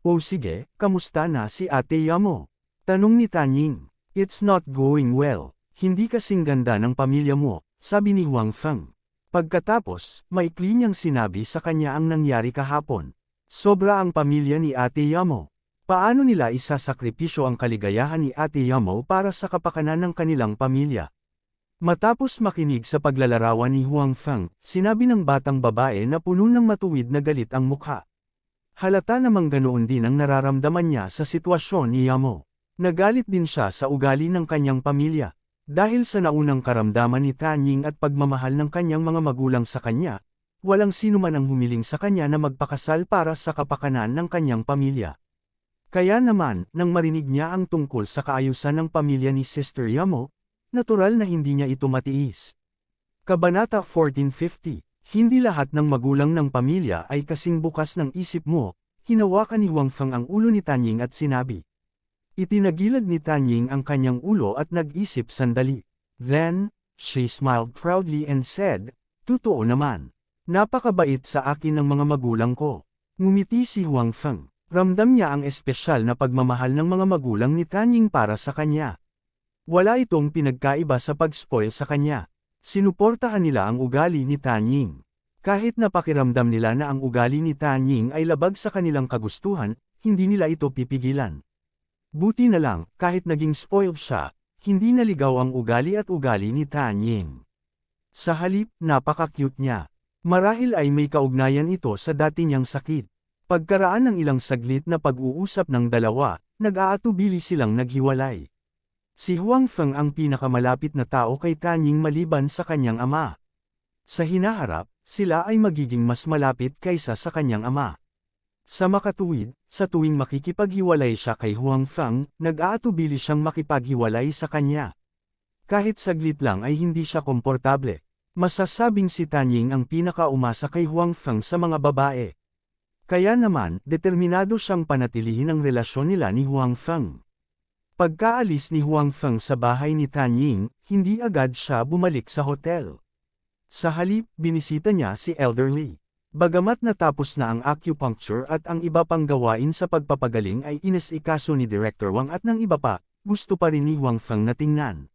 O sige, kamusta na si Ate Yamo? Tanong ni Tanying. It's not going well. Hindi kasing ganda ng pamilya mo, sabi ni Huang Feng. Pagkatapos, maikli niyang sinabi sa kanya ang nangyari kahapon. Sobra ang pamilya ni Ate Yamo. Paano nila isasakripisyo ang kaligayahan ni Ate Yamo para sa kapakanan ng kanilang pamilya? Matapos makinig sa paglalarawan ni Huang Feng, sinabi ng batang babae na puno ng matuwid na galit ang mukha. Halata namang ganoon din ang nararamdaman niya sa sitwasyon ni Yamo. Nagalit din siya sa ugali ng kanyang pamilya. Dahil sa naunang karamdaman ni Tanying at pagmamahal ng kanyang mga magulang sa kanya, walang sino man ang humiling sa kanya na magpakasal para sa kapakanan ng kanyang pamilya. Kaya naman, nang marinig niya ang tungkol sa kaayusan ng pamilya ni Sister Yamo, natural na hindi niya ito matiis. Kabanata 1450. Hindi lahat ng magulang ng pamilya ay kasing bukas ng isip mo. Hinawakan ni Huang Feng ang ulo ni Tanying at sinabi. Itinagilid ni Tanying ang kanyang ulo at nag-isip sandali. Then, she smiled proudly and said, totoo naman. Napakabait sa akin ng mga magulang ko. Ngumiti si Huang Feng. Ramdam niya ang espesyal na pagmamahal ng mga magulang ni Tanying para sa kanya. Wala itong pinagkaiba sa pag-spoil sa kanya. Sinuportahan nila ang ugali ni Tanying. Kahit napakiramdam nila na ang ugali ni Tanying ay labag sa kanilang kagustuhan, hindi nila ito pipigilan. Buti na lang, kahit naging spoiled siya, hindi naligaw ang ugali at ugali ni Tanying. Sa halip, napaka-cute niya. Marahil ay may kaugnayan ito sa dati niyang sakit. Pagkaraan ng ilang saglit na pag-uusap ng dalawa, nag-aatubili silang naghiwalay. Si Huang Feng ang pinakamalapit na tao kay Tanying maliban sa kanyang ama. Sa hinaharap, sila ay magiging mas malapit kaysa sa kanyang ama. Sa makatuwid, sa tuwing makikipaghiwalay siya kay Huang Feng, nag-aatubili siyang makipaghiwalay sa kanya. Kahit saglit lang ay hindi siya komportable. Masasabing si Tanying ang pinakaumasa kay Huang Feng sa mga babae. Kaya naman, determinado siyang panatilihin ang relasyon nila ni Huang Feng. Pagkaalis ni Huang Feng sa bahay ni Tanying, hindi agad siya bumalik sa hotel. Sa halip, binisita niya si Elder Li. Bagamat natapos na ang acupuncture at ang iba pang gawain sa pagpapagaling ay inisikaso ni Director Wang at ng iba pa, gusto pa rin ni Huang Feng na tingnan.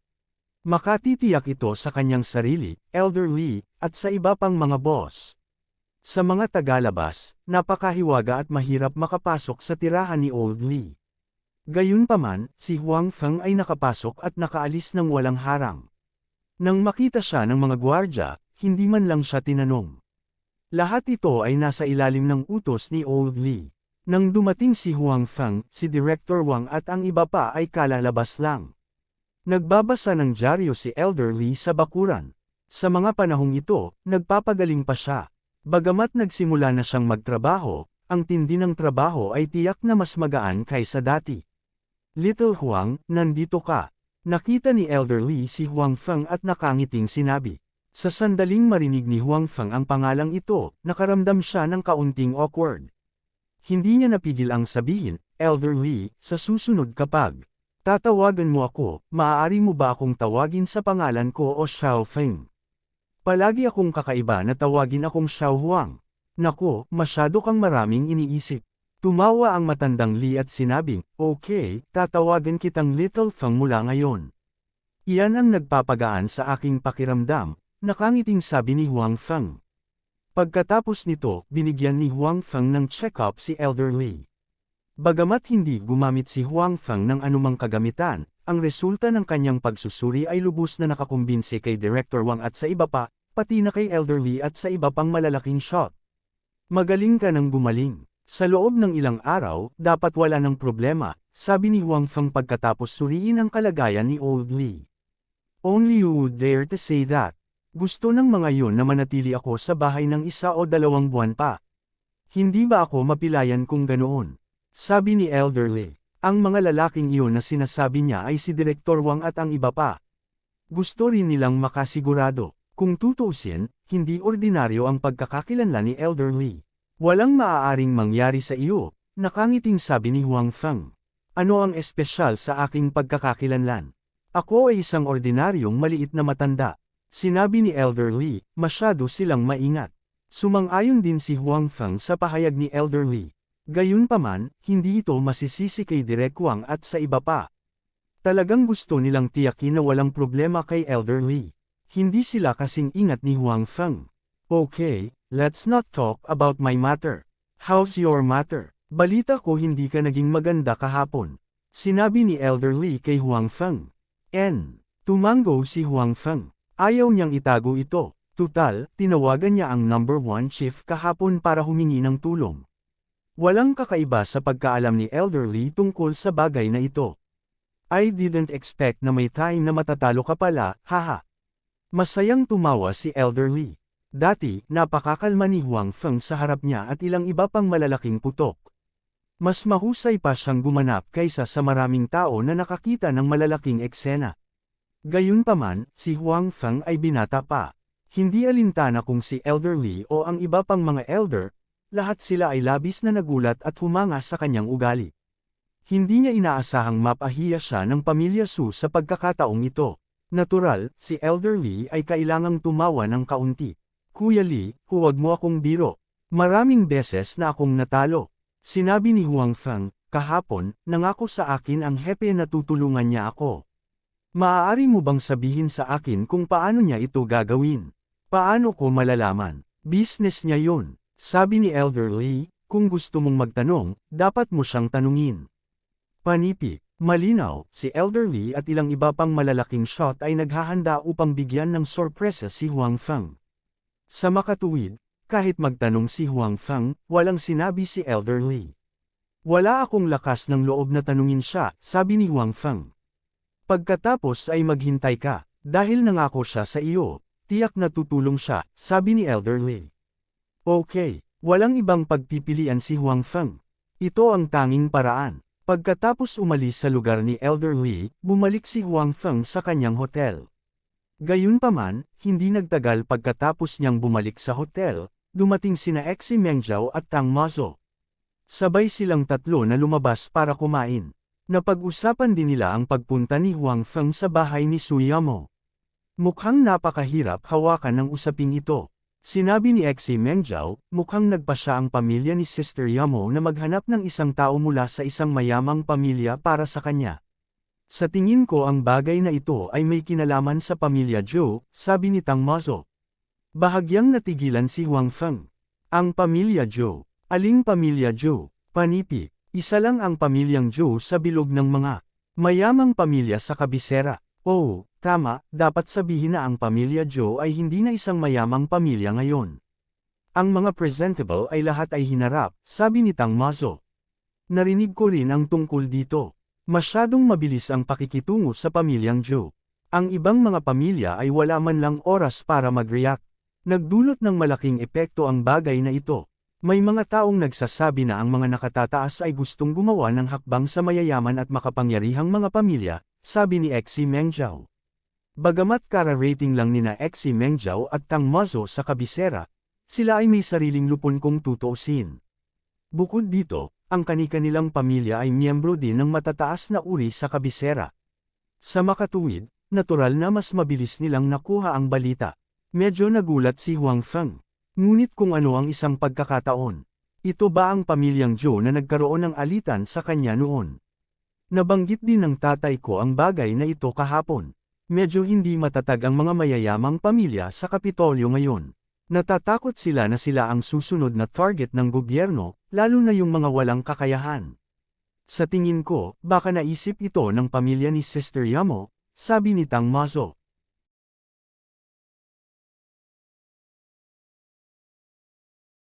Makatitiyak ito sa kanyang sarili, Elder Li, at sa iba pang mga boss. Sa mga tagalabas, napakahiwaga at mahirap makapasok sa tirahan ni Old Li. Gayunpaman, si Huang Feng ay nakapasok at nakaalis ng walang harang. Nang makita siya ng mga gwardya, hindi man lang siya tinanong. Lahat ito ay nasa ilalim ng utos ni Old Lee. Nang dumating si Huang Feng, si Director Wang at ang iba pa ay kalalabas lang. Nagbabasa ng dyaryo si Elder Lee sa bakuran. Sa mga panahong ito, nagpapagaling pa siya. Bagamat nagsimula na siyang magtrabaho, ang tindi ng trabaho ay tiyak na mas magaan kaysa dati. Little Huang, nandito ka. Nakita ni Elder Lee si Huang Feng at nakangiting sinabi. Sa sandaling marinig ni Huang Feng ang pangalang ito, nakaramdam siya ng kaunting awkward. Hindi niya napigil ang sabihin, Elder Lee, sa susunod kapag tatawagan mo ako, maaari mo ba akong tawagin sa pangalan ko o Xiao Feng? Palagi akong kakaiba na tawagin akong Xiao Huang. Nako, masyado kang maraming iniisip. Tumawa ang matandang Lee at sinabing, okay, tatawagan kitang Little Feng mula ngayon. Iyan ang nagpapagaan sa aking pakiramdam, nakangiting sabi ni Huang Feng. Pagkatapos nito, binigyan ni Huang Feng ng check-up si Elder Lee. Bagamat hindi gumamit si Huang Feng ng anumang kagamitan, ang resulta ng kanyang pagsusuri ay lubos na nakakumbinsi kay Director Wang at sa iba pa, pati na kay Elder Lee at sa iba pang malalaking shot. Magaling ka nang gumaling. Sa loob ng ilang araw, dapat wala ng problema, sabi ni Huang Feng pagkatapos suriin ang kalagayan ni Old Lee. Only you would dare to say that. Gusto ng mga yon na manatili ako sa bahay ng 1 o 2 buwan pa. Hindi ba ako mapilayan kung ganoon? Sabi ni Elder Lee. Ang mga lalaking iyon na sinasabi niya ay si Director Wang at ang iba pa. Gusto rin nilang makasigurado. Kung tutuusin, hindi ordinaryo ang pagkakakilanlan ni Elder Lee. Walang maaaring mangyari sa iyo, nakangiting sabi ni Huang Feng. Ano ang espesyal sa aking pagkakakilanlan? Ako ay isang ordinaryong maliit na matanda. Sinabi ni Elder Lee, masyado silang maingat. Sumang-ayon din si Huang Feng sa pahayag ni Elder Lee. Gayunpaman, hindi ito masisisi kay Direk Wang at sa iba pa. Talagang gusto nilang tiyakin na walang problema kay Elder Lee. Hindi sila kasing ingat ni Huang Feng. Okay, let's not talk about my matter. How's your matter? Balita ko hindi ka naging maganda kahapon. Sinabi ni Elder Lee kay Huang Feng. Tumango si Huang Feng. Ayaw niyang itago ito. Tutal, tinawagan niya ang number 1 chief kahapon para humingi ng tulong. Walang kakaiba sa pagkaalam ni Elder Lee tungkol sa bagay na ito. I didn't expect na may time na matatalo ka pala, haha. Masayang tumawa si Elder Lee. Dati, napakakalma ni Huang Feng sa harap niya at ilang iba pang malalaking putok. Mas mahusay pa siyang gumanap kaysa sa maraming tao na nakakita ng malalaking eksena. Gayunpaman, si Huang Feng ay binata pa. Hindi alintana kung si Elder Lee o ang iba pang mga elder, lahat sila ay labis na nagulat at humanga sa kanyang ugali. Hindi niya inaasahang mapahiya siya ng pamilya Su sa pagkakataong ito. Natural, si Elder Lee ay kailangang tumawa ng kaunti. Kuya Lee, huwag mo akong biro. Maraming beses na akong natalo. Sinabi ni Huang Feng, kahapon, nangako sa akin ang hepe na tutulungan niya ako. Maaari mo bang sabihin sa akin kung paano niya ito gagawin? Paano ko malalaman? Business niya yun. Sabi ni Elder Lee, kung gusto mong magtanong, dapat mo siyang tanungin. Panipi, malinaw, si Elder Lee at ilang iba pang malalaking shot ay naghahanda upang bigyan ng sorpresa si Huang Feng. Sa makatuwid, kahit magtanong si Huang Feng, walang sinabi si Elder Lee. Wala akong lakas ng loob na tanungin siya, sabi ni Huang Feng. Pagkatapos ay maghintay ka, dahil nangako siya sa iyo, tiyak na tutulong siya, sabi ni Elder Lee. Okay, walang ibang pagpipilian si Huang Feng. Ito ang tanging paraan. Pagkatapos umalis sa lugar ni Elder Lee, bumalik si Huang Feng sa kanyang hotel. Gayunpaman, hindi nagtagal pagkatapos niyang bumalik sa hotel, dumating sina Xi Mengzhao at Tang Mazo. Sabay silang tatlo na lumabas para kumain. Napag-usapan din nila ang pagpunta ni Huang Feng sa bahay ni Su Yamo. Mukhang napakahirap hawakan ng usaping ito. Sinabi ni Xi Mengzhao, mukhang nagpasya ang pamilya ni Sister Yamo na maghanap ng isang tao mula sa isang mayamang pamilya para sa kanya. Sa tingin ko ang bagay na ito ay may kinalaman sa pamilya Zhou, sabi ni Tang Mazo. Bahagyang natigilan si Huang Feng. Ang pamilya Zhou. Aling pamilya Zhou? Panipi, isa lang ang pamilyang Zhou sa bilog ng mga mayamang pamilya sa kabisera. Oh, tama, dapat sabihin na ang pamilya Zhou ay hindi na isang mayamang pamilya ngayon. Ang mga presentable ay lahat ay hinarap, sabi ni Tang Mazo. Narinig ko rin ang tungkol dito. Masyadong mabilis ang pakikitungo sa pamilyang Zhou. Ang ibang mga pamilya ay wala man lang oras para mag-react. Nagdulot ng malaking epekto ang bagay na ito. May mga taong nagsasabi na ang mga nakatataas ay gustong gumawa ng hakbang sa mayayaman at makapangyarihang mga pamilya, sabi ni Xi Mengzhao. Bagamat kara-rating lang nina Xi Mengzhao at Tang Mazo sa kabisera, sila ay may sariling lupon kung tutuusin. Bukod dito, ang kani-kanilang pamilya ay miyembro din ng matataas na uri sa kabisera. Sa makatuwid, natural na mas mabilis nilang nakuha ang balita. Medyo nagulat si Huang Feng. Ngunit kung ano ang isang pagkakataon. Ito ba ang pamilyang Zhou na nagkaroon ng alitan sa kanya noon? Nabanggit din ng tatay ko ang bagay na ito kahapon. Medyo hindi matatag ang mga mayayamang pamilya sa Kapitolyo ngayon. Natatakot sila na sila ang susunod na target ng gobyerno, lalo na yung mga walang kakayahan. Sa tingin ko, baka naisip ito ng pamilya ni Sister Yamo, sabi ni Tang Mazo.